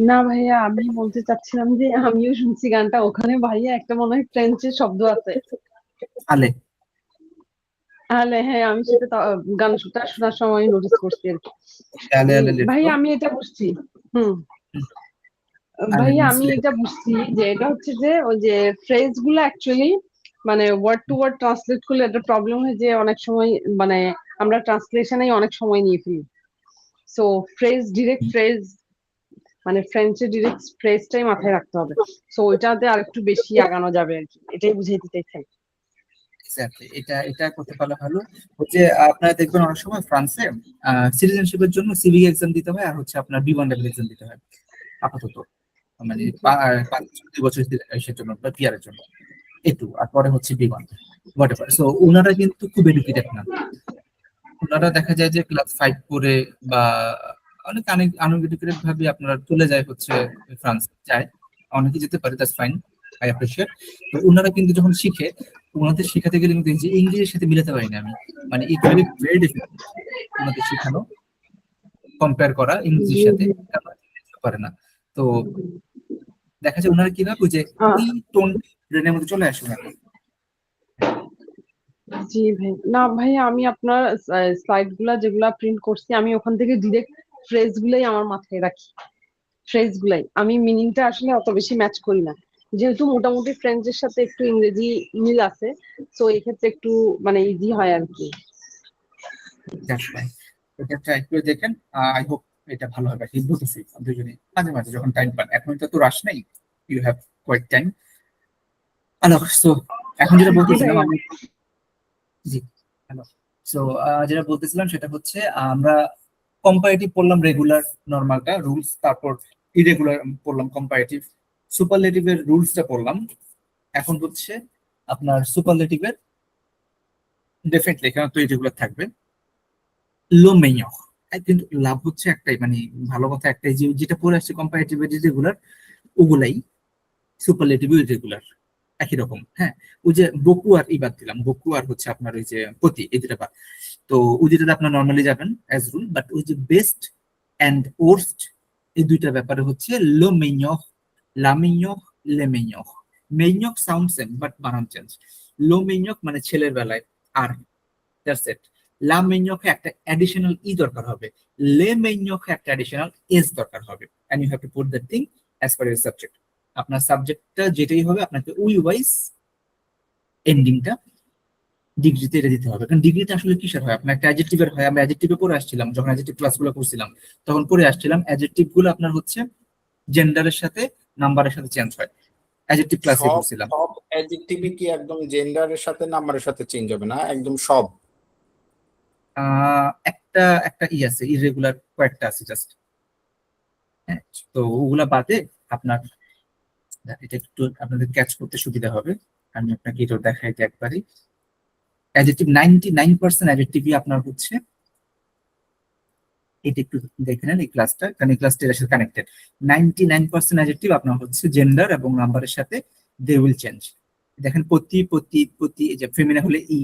না ভাইয়া, আমি বলতে চাচ্ছিলাম যে আমিও শুনছি গানটা, ওখানে ভাইয়া একটা মনে হয় ফ্রেঞ্চের শব্দ আছে। আলে, তাহলে হ্যাঁ, আমি সেটা গানটা শোনার সময় নোটিস করছি আর কি। আলে আলে লেটস গো। ভাইয়া আমি এটা বুঝছি। হুম। আলে ভাইয়া মিন্স আমি এটা বুঝছি যে এটা হচ্ছে যে ওই যে ফ্রেজ গুলো অ্যাকচুয়ালি মানে ওয়ার্ড টু ওয়ার্ড ট্রান্সলেট করলে একটা প্রবলেম হয় যে অনেক সময় মানে আমরা ট্রান্সলেশনে অনেক সময় নিয়ে ফেলি। সো ডিরেক্ট ফ্রেজ মানে ফ্রেঞ্চে ডিরেক্ট ফ্রেজটাই মাথায় রাখতে হবে। সো ওইটাতে আরেকটু বেশি আগানো যাবে আর কি, এটাই বুঝাইতে চাইছেন। এক্স্যাক্টলি, এটা এটা করতে পারলে ভালো। হচ্ছে আপনারা দেখবেন অনেক সময় ফ্রান্সে সিটিজেনশিপের জন্য সিভিক এক্সাম দিতে হয়, আর হচ্ছে আপনার B1 লেভেল এক্সাম দিতে হয় আপাতত, মানে 5-2 বছর সেটার জন্য বা পিআর এর জন্য A2, আর পরে হচ্ছে B1 হোয়াটএভার। সো ওনারা কিন্তু খুব এডুকেটেড না, ওনারা দেখা যায় যে ক্লাস 5 করে বা অনেক আনএডুকেটেড ভাবে আপনারা চলে যায় হচ্ছে ফ্রান্স যায়, অনেকে যেতে পারে, দ্যাটস ফাইন, আই অ্যাপ্রিশিয়েট। তো ওনারা কিন্তু যখন শিখে, ওনাদের শেখাতে গেলে কিন্তু যে ইংলিশের সাথে মিলাতে পারি না আমি, মানে ইট ভেরি ভেরি ডিফিকাল্ট ওনাদের শেখানো, কম্পেয়ার করা ইংলিশের সাথে, পারে না। তো দেখা যায় ওনারা কি ভাবে যে ওই টোন ব্রেনের মধ্যে চলে আসে না। জি ভাই, না ভাই আমি আপনার স্লাইড গুলা যেগুলা প্রিন্ট করছি আমি ওখান থেকে ডিরেক্ট ফ্রেজ গুলাই আমার মাথায় রাখি। ফ্রেজ গুলাই আমি মিনিংটা আসলে অত বেশি ম্যাচ করি না, যেহেতু মোটামুটি ফ্রেঞ্চের সাথে একটু ইংরেজি মিল আছে, তো এই ক্ষেত্রে একটু মানে ইজি হয় আর কি। দ্যাটস ফাইন, এটা ট্রাই করে দেখেন, আই হোপ এটা ভালো হবে। ঠিক বলতেছি, দুজনে মাঝে মাঝে যখন টাইম পান, এখন তো রাশ নেই, you have quite time. Hello, so এখন যেটা জি বলতেছিলাম ভাইয়া। আমি, জি হ্যালো, সো যেটা বলতেছিলাম সেটা হচ্ছে আমরা কম্পারেটিভ পড়লাম, রেগুলার নরমালটা রুলস, তারপর ইরেগুলার পড়লাম কম্পারেটিভ, সুপারলেটিভের রুলসটা পড়লাম। এখন হচ্ছে আপনার সুপারলেটিভের ডেফিনেটলি এখানে তো ইরেগুলার থাকবে, লো মেইয়র, কিন্তু লাভ হচ্ছে একটাই, মানে ভালো কথা একটাই, যে যেটা পড়ে আসছে কম্পারেটিভ রেগুলার, ওগুলাই সুপারলেটিভ ইরেগুলার একই রকম। হ্যাঁ, ওই যে বকু আর বাদ দিলাম, বকু আর হচ্ছে আপনার ওই যে প্রতি, এই দুটা বাদ। তো ওই দুটাতে আপনার নর্মালি যাবেন অ্যাজ রুল, বাট ওই যে বেস্ট অ্যান্ড ওর্স্ট, এই দুইটা ব্যাপারে হচ্ছে লো মেইয়র, লা মেইয়র, লে মেইয়র। মেইয়র সাউন্ড সেম বাট বানান চেঞ্জ। লো মেইয়র মানে ছেলের বেলায় আর, দ্যাটস ইট। লা মেইয়র একটা অ্যাডিশনাল ই দরকার হবে, লে মেইয়র একটা অ্যাডিশনাল এস দরকার হবে, and you have to put that thing as per your subject. আপনার সাবজেক্টটা যেটাই হবে আপনাকে ওই ওয়াইজ এন্ডিংটা ডিগ্রিতে এটা দিতে হবে, কারণ ডিগ্রিতে আসলে কিসের হয়, আপনার একটা অ্যাডজেক্টিভের হয়। আমরা অ্যাডজেক্টিভে পড়ে আসছিলাম, যখন অ্যাডজেক্টিভ ক্লাসগুলো করছিলাম তখন পড়ে আসছিলাম, অ্যাডজেক্টিভ গুলো আপনার হচ্ছে জেন্ডারের সাথে নাম্বারের সাথে চেঞ্জ হয়, অ্যাডজেক্টিভ ক্লাসে সব করছিলাম। সব অ্যাডজেক্টিভই কি একদম জেন্ডারের সাথে নাম্বারের সাথে চেঞ্জ হবে না, একদম সব? একটা একটা আছে, ইরেগুলার কয়েকটা আছে জাস্ট। হ্যাঁ, তো ওগুলা বাদে আপনার এটা একটু আপনাদের ক্যাচ করতে সুবিধা হবে। আমি আপনাকে এটা দেখাইতে একবারই। অ্যাডজেক্টিভ 99% অ্যাডজেক্টিভই আপনার হচ্ছে, এটা একটু দেখে নেন এই ক্লাসটা, কারণ এই ক্লাসটা এর সাথে কানেক্টেড। 99% অ্যাডজেক্টিভ আপনার হচ্ছে জেন্ডার এবং নাম্বারের সাথে দে উইল চেঞ্জ। দেখেন প্রতি প্রতি প্রতি, এই যে ফেমিনা হলে ই,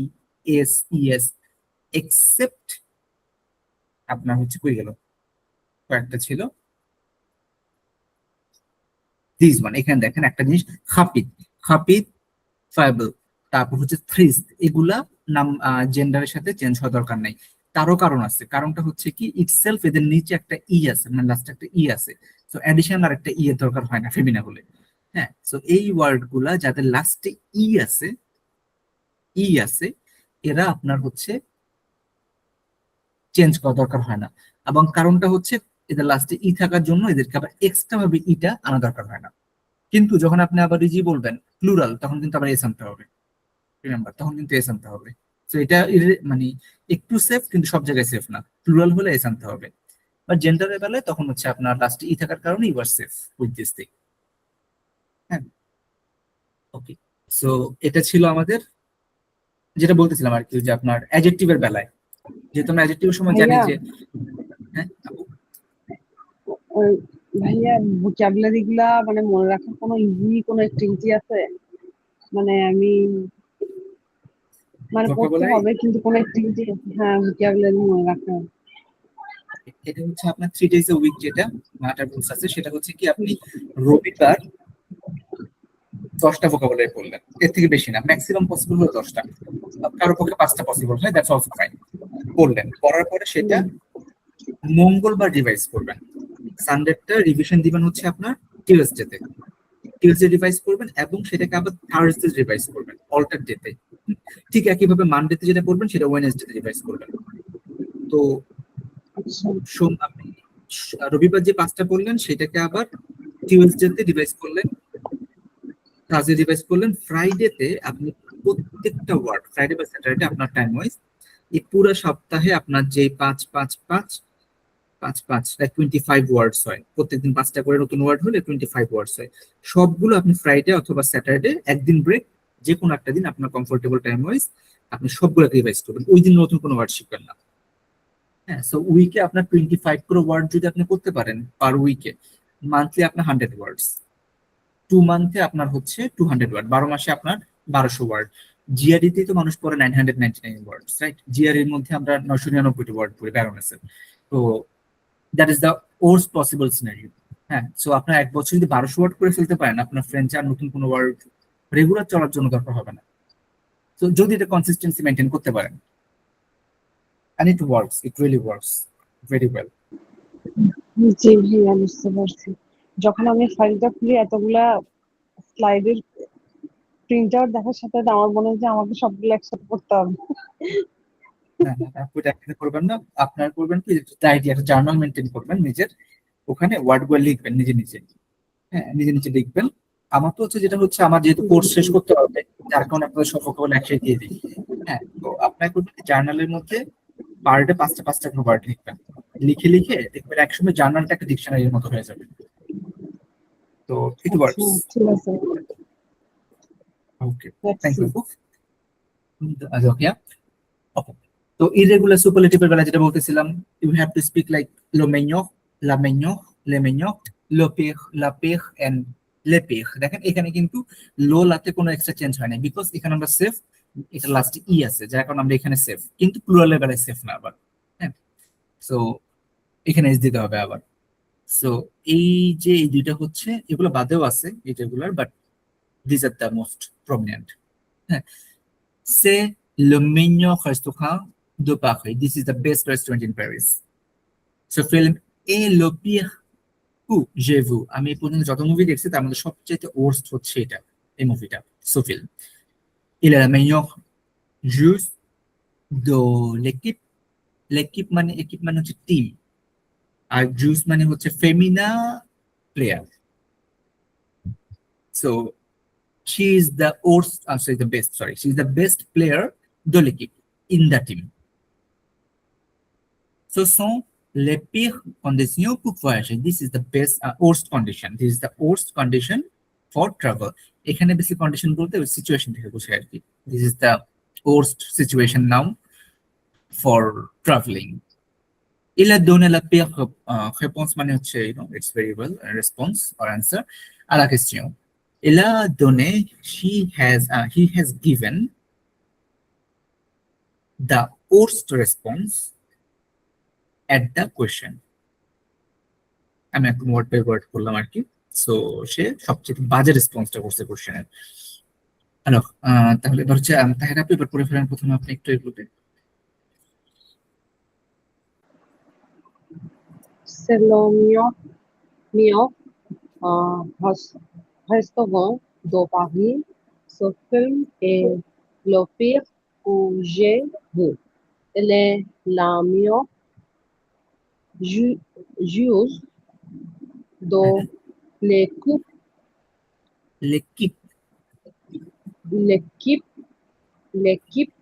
এস, ইএস, এক্সেপ্ট আপনার হচ্ছে কই গেল, কয়েকটা ছিল দিস ওয়ান। এখানে দেখেন একটা জিনিস, খাপিত, খাপিত, ফাইবল, তারপর হচ্ছে থ্রিস, এগুলা নাম জেন্ডারের সাথে চেঞ্জ হওয়া দরকার নাই। তারও কারণ আছে, কারণটা হচ্ছে কি ইটসেলফ এদের নিচে একটা ই আছে, মানে লাস্টে একটা ই আছে, তো অ্যাডিশনাল আর একটা ই এর দরকার হয় না ফেমিনা হলে। হ্যাঁ, তো এই ওয়ার্ড গুলা যাদের লাস্টে ই আছে, ই আছে, এরা আপনার হচ্ছে চেঞ্জ করা দরকার হয় না। এবং কারণটা হচ্ছে এদের লাস্টে ই থাকার জন্য এদেরকে আবার এক্সট্রা ভাবে ইটা আনা দরকার হয় না। কিন্তু যখন আপনি আবার রিজি বলবেন প্লুরাল, তখন কিন্তু আবার এস আনতে হবে, রিমেম্বার, তখন কিন্তু এস আনতে হবে। তো এটা মানে একটু সেফ, কিন্তু সব জায়গায় সেফ না। প্লুরাল হলে এস আনতে হবে। বা জেন্ডারের বেলায় তখন হচ্ছে আপনার লাস্টে ই থাকার কারণে you are safe with this thing. হ্যাঁ, ওকে। সো এটা ছিল আমাদের যেটা বলতেছিলাম আর কি, যে আপনার অ্যাডজেক্টিভের বেলায়, যেহেতু আমরা অ্যাডজেক্টিভের সময় জানি ভাইয়া যে, হ্যাঁ আপু? ওই ভাইয়া ভোকাবুলারি গুলা মানে মনে রাখার কোনো ইজি কোনো অ্যাক্টিভিটি আছে? মানে আমি মানে পড়তে vocabulary, হবে কিন্তু কোনো অ্যাক্টিভিটি, হ্যাঁ ভোকাবুলারি মনে রাখা। এটা হচ্ছে আপনার 3 days a week যেটা ম্যাটার রুলস আছে, সেটা হচ্ছে কি আপনি রবিবার 10টা ভোকাবুলারি পড়লেন, এর থেকে বেশি না, ম্যাক্সিমাম পসিবল হলো 10টা, কারো পক্ষে 5টা পসিবল হয়, দ্যাটস অলসো ফাইন। পড়লেন, পড়ার পরে সেটা মঙ্গলবার রিভাইজ করবেন, সানডেটা রিভিশন দিবেন হচ্ছে আপনার টিউসডেতে, টিউসডে রিভাইজ করবেন এবং সেটাকে আবার থার্সডে রিভাইজ করবেন, অল্টার ডেতে। ঠিক একইভাবে মানডেতে যেটা করবেন সেটা ওয়েডনেসডেতে রিভাইজ করবেন। তো আচ্ছা আপনি রবিবার যে 5টা পড়লেন সেটাকে আবার টিউসডেতে রিভাইজ করলেন, থার্সডে রিভাইজ করলেন, ফ্রাইডেতে আপনি প্রত্যেকটা ওয়ার্ড, ফ্রাইডে বা স্যাটারডে আপনার টাইম ওয়াইজ, এই পুরো সপ্তাহে আপনার যে 5 5 5 5 5 লাইক 25 ওয়ার্ডস হয়, প্রত্যেকদিন 5টা করে নতুন ওয়ার্ড হলে 25 ওয়ার্ডস হয়, সবগুলো আপনি ফ্রাইডে অথবা স্যাটারডে, একদিন ব্রেক, যে কোনো একটা দিন আপনার কমফোর্টেবল টাইম ওয়াইজ আপনি সবগুলো রিভাইজ করবেন, ওই দিন নতুন কোনো ওয়ার্ড শিখবেন না। হ্যাঁ, সো উইকে আপনার 25 করে ওয়ার্ড যদি আপনি করতে পারেন পার উইকে, মান্থলি আপনার 100 ওয়ার্ডস, 2 মান্থে আপনার হচ্ছে 200 ওয়ার্ড, 12 মাসে আপনার 1200 ওয়ার্ড। জিআরইতে তো মানুষ পড়ে 999 ওয়ার্ডস, রাইট? জিআর এর মধ্যে আমরা 999 ওয়ার্ড পড়ি ব্যারোনেসের। তো that is the worst possible scenario. হ্যাঁ, সো আপনার এক বছর যদি 1200 ওয়ার্ড করে ফেলতে পারেন, আপনার ফ্রেঞ্চে আর নতুন কোনো ওয়ার্ড রেগুলার চলার জন্য দরকার হবে না। তো যদি এটা কনসিস্টেন্সি মেনটেন করতে পারেন, and it works, it really works very well. জি ভাইয়া বুঝতে পারছি। যখন আমি ফাইলটা খুলি এতগুলা স্লাইডের প্রিন্ট আউট দেখার সাথে সাথে আমার মনে হয় যে আমাকে সবগুলো একসাথে করতে হবে। হ্যাঁ, আপনি এটা একসাথে করবেন না, আপনার করবেন কি, ডায়েরি, একটা জার্নাল মেনটেন করবেন নিজের, ওখানে ওয়ার্ড গুলো লিখবেন নিজে নিজে। হ্যাঁ, নিজে নিজে লিখবেন। আমার তো হচ্ছে যেটা হচ্ছে, আমার যেহেতু কোর্স শেষ করতে হবে, যার কারণে আপনাদের সব ভোকাবুলারি একসাথে দিয়ে দিই। হ্যাঁ, তো আপনার করবেন জার্নালের মধ্যে পার ডে 5টা করে ওয়ার্ড লিখবেন, লিখে লিখে দেখবেন একসময় জার্নালটা একটা ডিকশনারির মতো হয়ে যাবে। তো ইট আচ্ছা ওয়ার্কস। ঠিক আছে, ওকে, থ্যাংক দেখছি। ইউ। ওকে, ওকে। তো ইররেগুলার সুপারলেটিভের বেলা যেটা বলতেছিলাম, you have to speak like লো মেño, la meño, le meño, lo pig, la pig and le pig। দেখেন এখানে কিন্তু লো লাতে কোনো এক্সট্রা চেঞ্জ হয় না, বিকজ এখানে আমরা সেফ, এটা লাস্টে ই আছে, যার কারণে আমরা এখানে সেফ, কিন্তু প্লুরালের বেলায় সেফ না আবার। হ্যাঁ, সো এখানে এস দিতে হবে আবার। সো এই যে এই দুইটা হচ্ছে, এগুলো বাদেও আছে irregular, but this are the most prominent. হ্যাঁ, c'est le meilleur restaurant de Paris. This is the best restaurant in Paris. Ce film est le pire que j'ai vu. আমি এই পর্যন্ত যত মুভি দেখছি তার মধ্যে সবচেয়ে ওয়ার্স্ট হচ্ছে এটা, এই মুভিটা, so film. Il est le meilleur joueur de l'équipe. l'équipe মানে, একিপ মানে হচ্ছে টিম, আর জুস মানে হচ্ছে Femina player. So she is the worst, I'm sorry, the best, sorry, she is the best player de l'équipe in the team. Ce sont les pires conditions pour voyager. This is the best worst condition. This is the worst condition for travel. এখানে বেশি condition বলতে ওই situation থেকে বোঝায় আর কি। This is the worst situation now for traveling. Il a donné la pire réponse মানে হচ্ছে it's very well response or answer à la question. Il a donné, he has given the worst response at the question. আমি একদম word by word করলাম আর কি। So সে সবচেয়ে বাজে রেসপন্সটা করছে কোশ্চেনের। হ্যালো, তাহলে এবার হচ্ছে তাহের আপনি এবার পড়ে ফেলেন প্রথমে আপনি একটু এগুলোতে। C'est le meilleur restaurant de Paris. Ce film est le pire que j'ai vu. Elle est la meilleure joueuse de l'équipe. L'équipe. L'équipe,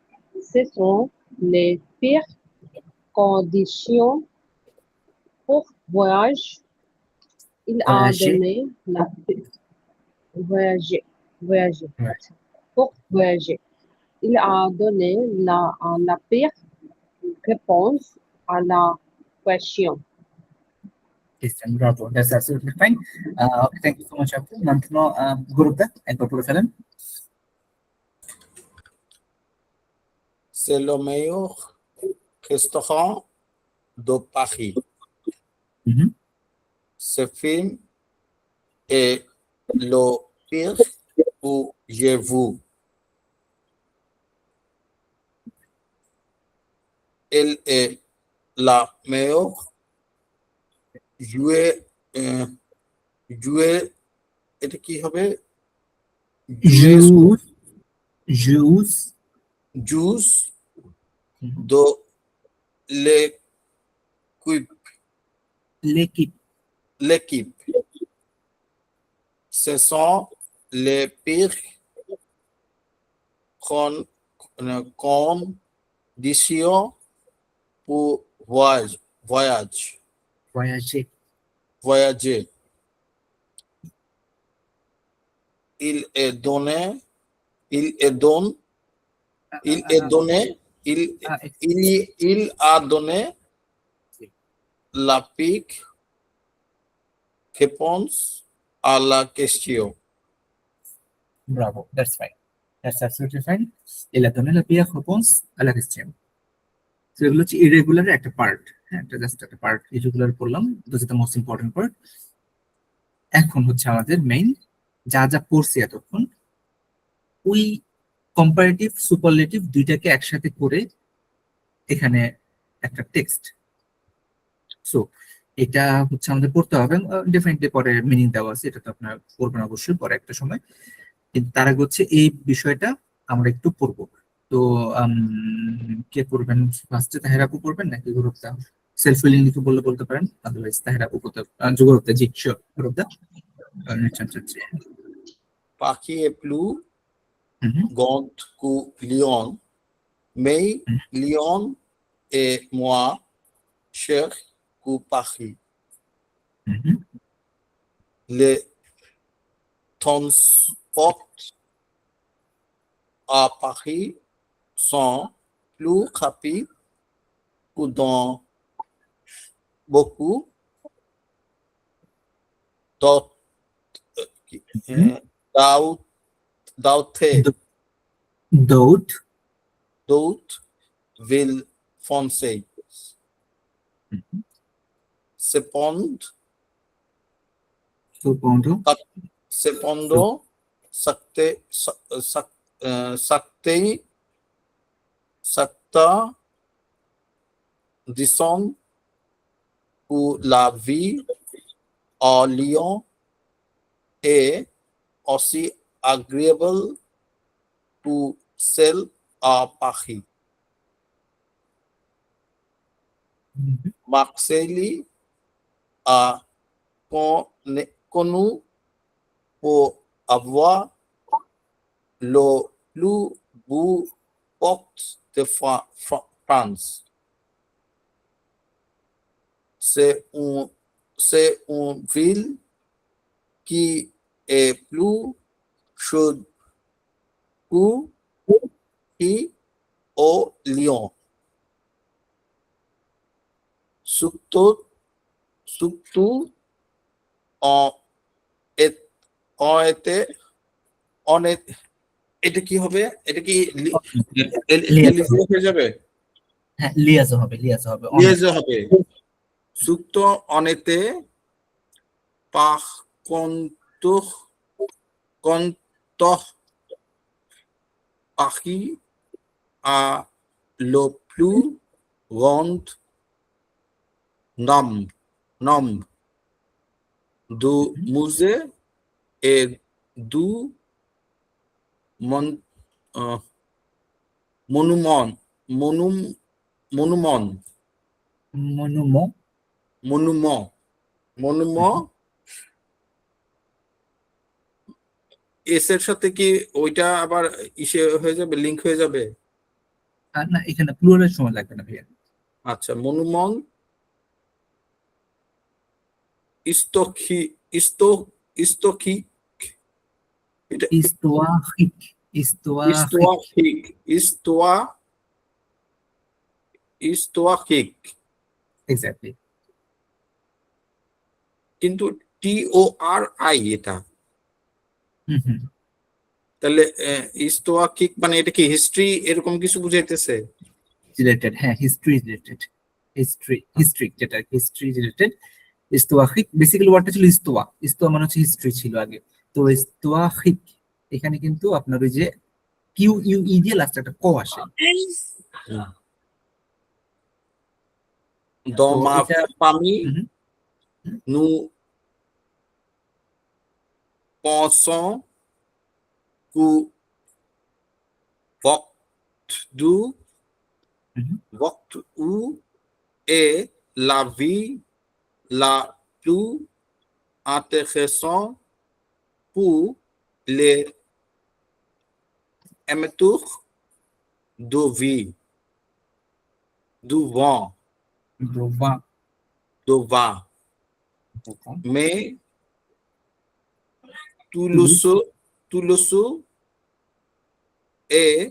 ce sont les pires conditions pour voyage. Il a Voyager. donné la voyager. Ouais. Pour voyager. Il a donné la pire réponse à la question. Christian, bravo. That's absolutely fine. Okay, thank you so much, Abdul. Nantino, Gurupta, একবার পড়ে ফেলেন। C'est le meilleur restaurant de Paris. Mhm. Ce film est le pire que j'ai vu. Elle est la meilleure jouer এটা কি হবে? Juice. Juice de l'équipe. Ce sont les pires conditions pour voyager. Il a donné la pire réponse à la question. Bravo, that's fine. That's absolutely fine. Il a donné la pire réponse à la question. So এগুলো হচ্ছে irregular একটা part, হ্যাঁ, এটা just একটা part. Irregular করলাম, this is the most important part. এখন হচ্ছে আমাদের মেইন যা যা পড়ছি এতক্ষণ, ওই কম্পারেটিভ সুপারলেটিভ দুইটাকে একসাথে করে এখানে একটা টেক্সট। সো এটা হচ্ছে আমাদের পড়তে হবে, ডেফিনেটলি পরে মিনিং দেওয়া আছে, এটা তো আপনার পড়বেন অবশ্যই পরে একটা সময়, কিন্তু তার আগে হচ্ছে এই বিষয়টা আমরা একটু পড়বো। তো কে পড়বেন ফার্স্টে? তাহের আপু পড়বেন নাকি গুরুপ্তা? সেলফ ফিলিং লিখে বলতে পারেন, আদারওয়াইজ তাহের আপু গুরুপ্তা। জি sure, গুরুপ্তা। Paris est plus grand que Lyon, mais Lyon est moins cher que Paris. Les transports à Paris sont plus rapides que dans beaucoup d'autres villes françaises. Cependant, certains disent que la vie à Lyon est aussi agréable que celle à Paris. Marseille a connu pour avoir le plus beau port de France. c'est une ville qui est plus chaude au Lyon. Surtout en été এটা কি হবে? এটা কি এলিজে হয়ে যাবে? হ্যাঁ, liaison হবে, liaison হবে। লিয়েজে হবে। সুক্ত অনেতে par contre Paris a le plus grand nombre de musées et de monuments. S এর সাথে কি ওইটা আবার ইসে হয়ে যাবে, লিংক হয়ে যাবে? না, এখানে প্লুরাল সময় লাগবে না ভাইয়া। আচ্ছা, মনুমন্ট ইস্তোখিক এটা ইস্তোয়াখিক এক্স্যাক্টলি। কিন্তু TORI এটা, তাহলে ইস্তোয়াখিক মানে এটা কি হিস্ট্রি এরকম কিছু বুঝাইতেছে? রিলেটেড, হ্যাঁ, হিস্ট্রি রিলেটেড, হিস্ট্রি যেটা হিস্ট্রি রিলেটেড। ইস্তোয়াখিক বেসিক্যালি ওয়ার্ডটা ছিল ইস্তোয়া, ইস্তোয়া মানে হচ্ছে হিস্ট্রি ছিল আগে। তো ইস্তোয়াখিক এখানে কিন্তু আপনার ওই যে QUE দিয়ে লাস্টে একটা ক আসে। Dans ma famille, nous pensons que votre est la vie la plus intéressante pour les amateurs de vie, du vent, mais Toulouse est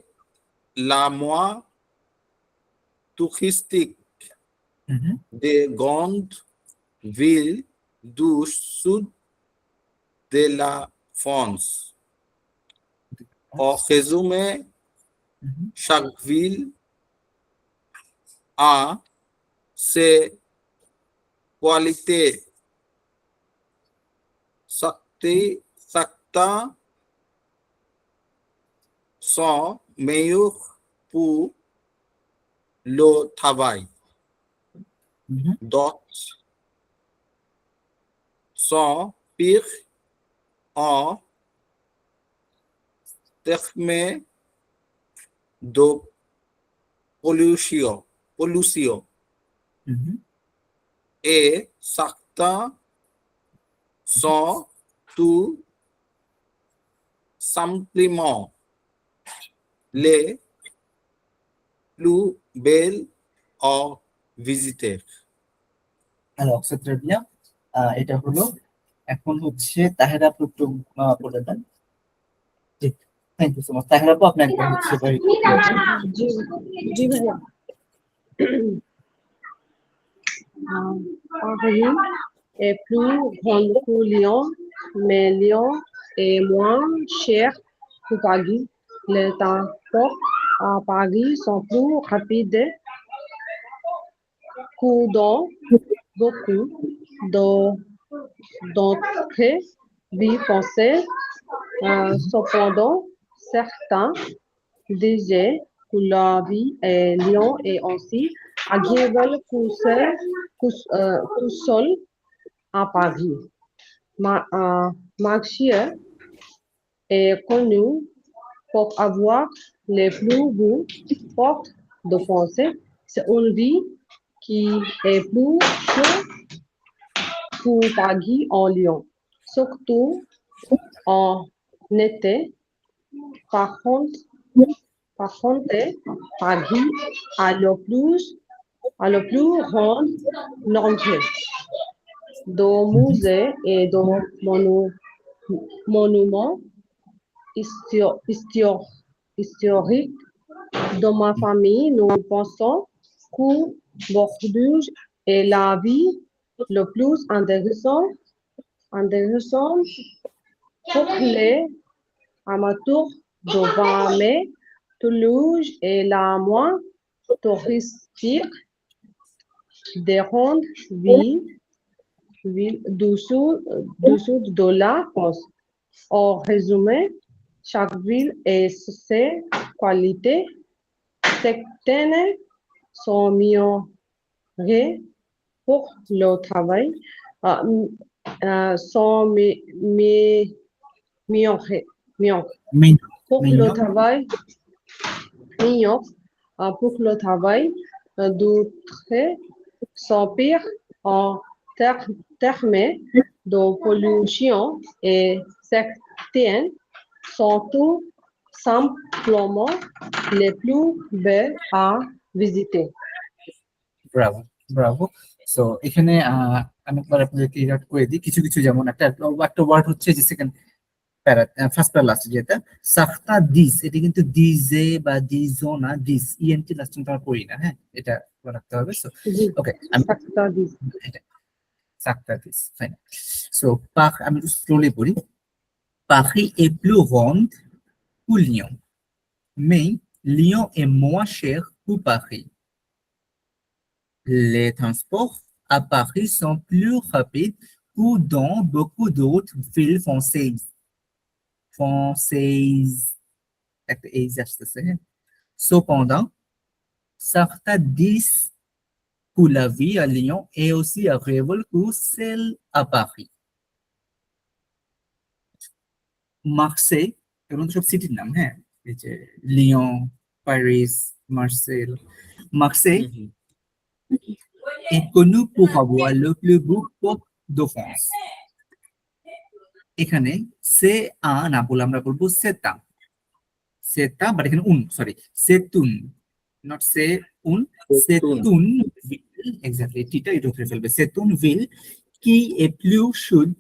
la moins touristique des grandes villes du sud de la France. En résumé, chaque ville a ses qualités. Certains sont meilleurs pour le travail. D'autres sont pires en termes de pollution. Et certains sont tout simplement les plus belles à visiter. Alors, c'est très bien. এটা হলো, এখন হচ্ছে তাহেরা আপু একটু বলে দেন। Thank you so much. Tahera আপু, আপনি একবার হচ্ছে জি ভাইয়া। Paris est plus grand que Lyon, mais Lyon est moins cher que Paris. Les transports à Paris sont plus rapides que dans beaucoup d'autres villes françaises. Cependant, certains disaient que la vie à Lyon est aussi agréable que seul à Paris. Marseille est connu pour avoir les plus beaux ports de France. C'est une ville qui est plus chaude que Paris en Lyon, surtout en été. Par contre, Paris a le plus à la plus grande nombre de musées et de monuments historiques. Dans ma famille, nous pensons que Bordeaux est la ville le plus intéressant pour les amateurs de vin, mais Toulouse est la moins touristique des grandes villes dessous de la France. En résumé, chaque ville a ses qualités. Certaines sont mieux pour le travail, sont meilleures Main- pour le Mignon. travail, meilleures pour le travail. D'autres sont pires en termes de pollution et certaines sont tout simplement les plus belles à visiter. Bravo Bravo. So এখানে আমি একবার আপনাদের clear করে দিই কিছু কিছু, যেমন একটা ওয়ার্ড হচ্ছে যে সেকেন্ড প্যারা, ফার্স্ট প্যারা লাস্ট যেটা সাখতা দিস, এটা কিন্তু দিজে বা দিজো না, দিস ইএনটি লাস্ট আমরা পড়ি না, হ্যাঁ এটা মনে রাখতে হবে। সো জি, ওকে, আমি সাতটা দিস। এটা সাখতা দিস ফাইন। সো পাখ আমি স্লোলি পড়ি। Paris est plus grande que Lyon, mais Lyon est moins cher que Paris. Les transports à Paris sont plus rapides que dans beaucoup d'autres villes françaises. একটা এই আসতেছে, হ্যাঁ। Cependant, certains disent que la vie à Lyon est aussi agréable que celle à Paris. Marseille, এগুলো তো সব সিটির নাম, হ্যাঁ, এই যে লিয়ন, প্যারিস, মার্সেল। মার্সেই হুম। est connu pour avoir le plus beau port de France. এখানে সে না বলে আমরা বলবো সেতা, সেতা, বাট এখানে সরি, সেতুন, নট সে উন, সেতুন ville, exactly, টিটা এটা উঠে ফেলবে, সেতুন ville qui est plus chaude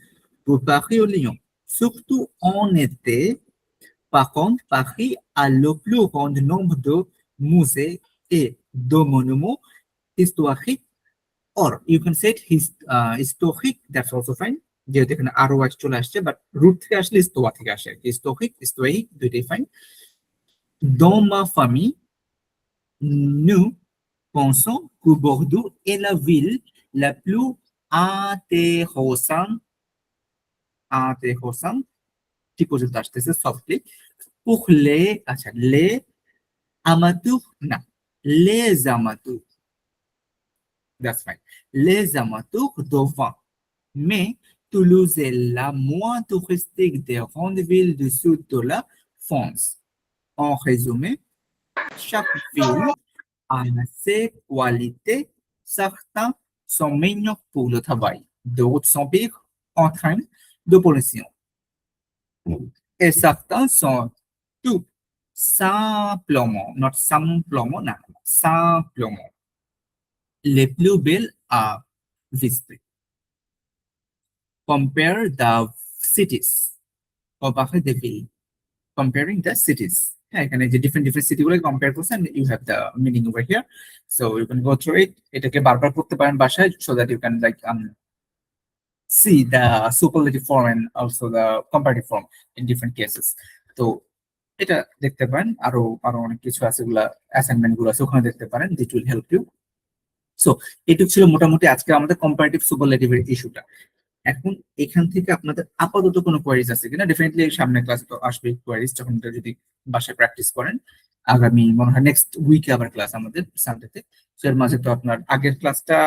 pour Paris ou Lyon, surtout en été. Par contre, Paris a le plus grand nombre de musées et de monuments historiques. Or, you can say it historic, that's also fine. যেহেতু এখানে আরো চলে আসছে, but root থেকে আসলে ইস্তোয়া থেকে আসে, historic দুইটাই fine. Dans ma famille, nous pensons que Bordeaux est la ville la plus intéressante, কি পর্যন্ত আসতেছে সফটলি, pour les amateurs, না, les amateurs, that's fine, les amateurs de vin. Mais Toulouse est la moins touristique des grandes villes du sud de la France. En résumé, chaque ville a ses qualités. Certains sont meilleurs pour le travail, d'autres sont pires en termes de pollution. Et certains sont tout simplement, not simplement, non, simplement les plus belles à visiter. Compare the cities, comparer the villes, comparing the cities. হ্যাঁ, এখানে যে different city গুলো compare করছেন, you have the meaning over here, so you can go through it. এটাকে বারবার করতে পারেন বাসায়, so that you can like see the superlative form and also the comparative form in different cases. তো এটা দেখতে পারেন, আরো আরো অনেক কিছু আছে, গুলা অ্যাসাইনমেন্ট গুলো আছে, ওখানে দেখতে পারেন, দিট উইল হেল্প ইউ। সো এটুকু ছিল মোটামুটি আজকে আমাদের কম্পারেটিভ সুপারলেটিভের ইস্যুটা। এখন এখান থেকে আপনাদের আপাতত কোনো কোয়ারিজ আছে কিনা? ডেফিনেটলি সামনে ক্লাসে তো আসবে কোয়ারিজ, যখন এটা যদি বাসায় প্র্যাকটিস করেন। আগামী মনে হয় নেক্সট উইকে আবার ক্লাস আমাদের সানডেতে। সো এর মাঝে তো আপনার আগের ক্লাসটা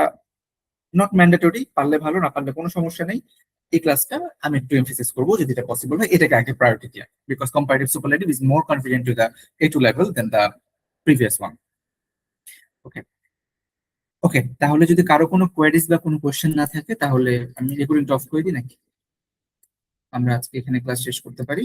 নট ম্যান্ডেটরি, পারলে ভালো, না পারলে কোনো সমস্যা নেই। এই ক্লাসটা আমি একটু এমফেসিস করবো, যদি এটা পসিবল হয় এটাকে আগে প্রায়োরিটি দিয়া, because comparative superlative is more confident to the A2 level than the previous one. ওকে ওকে, তাহলে যদি কারো কোনো কোয়েরিজ বা কোনো কোয়েশ্চেন না থাকে, তাহলে আমি রেকর্ডিংটা অফ করে দিই নাকি আমরা আজকে এখানে ক্লাস শেষ করতে পারি।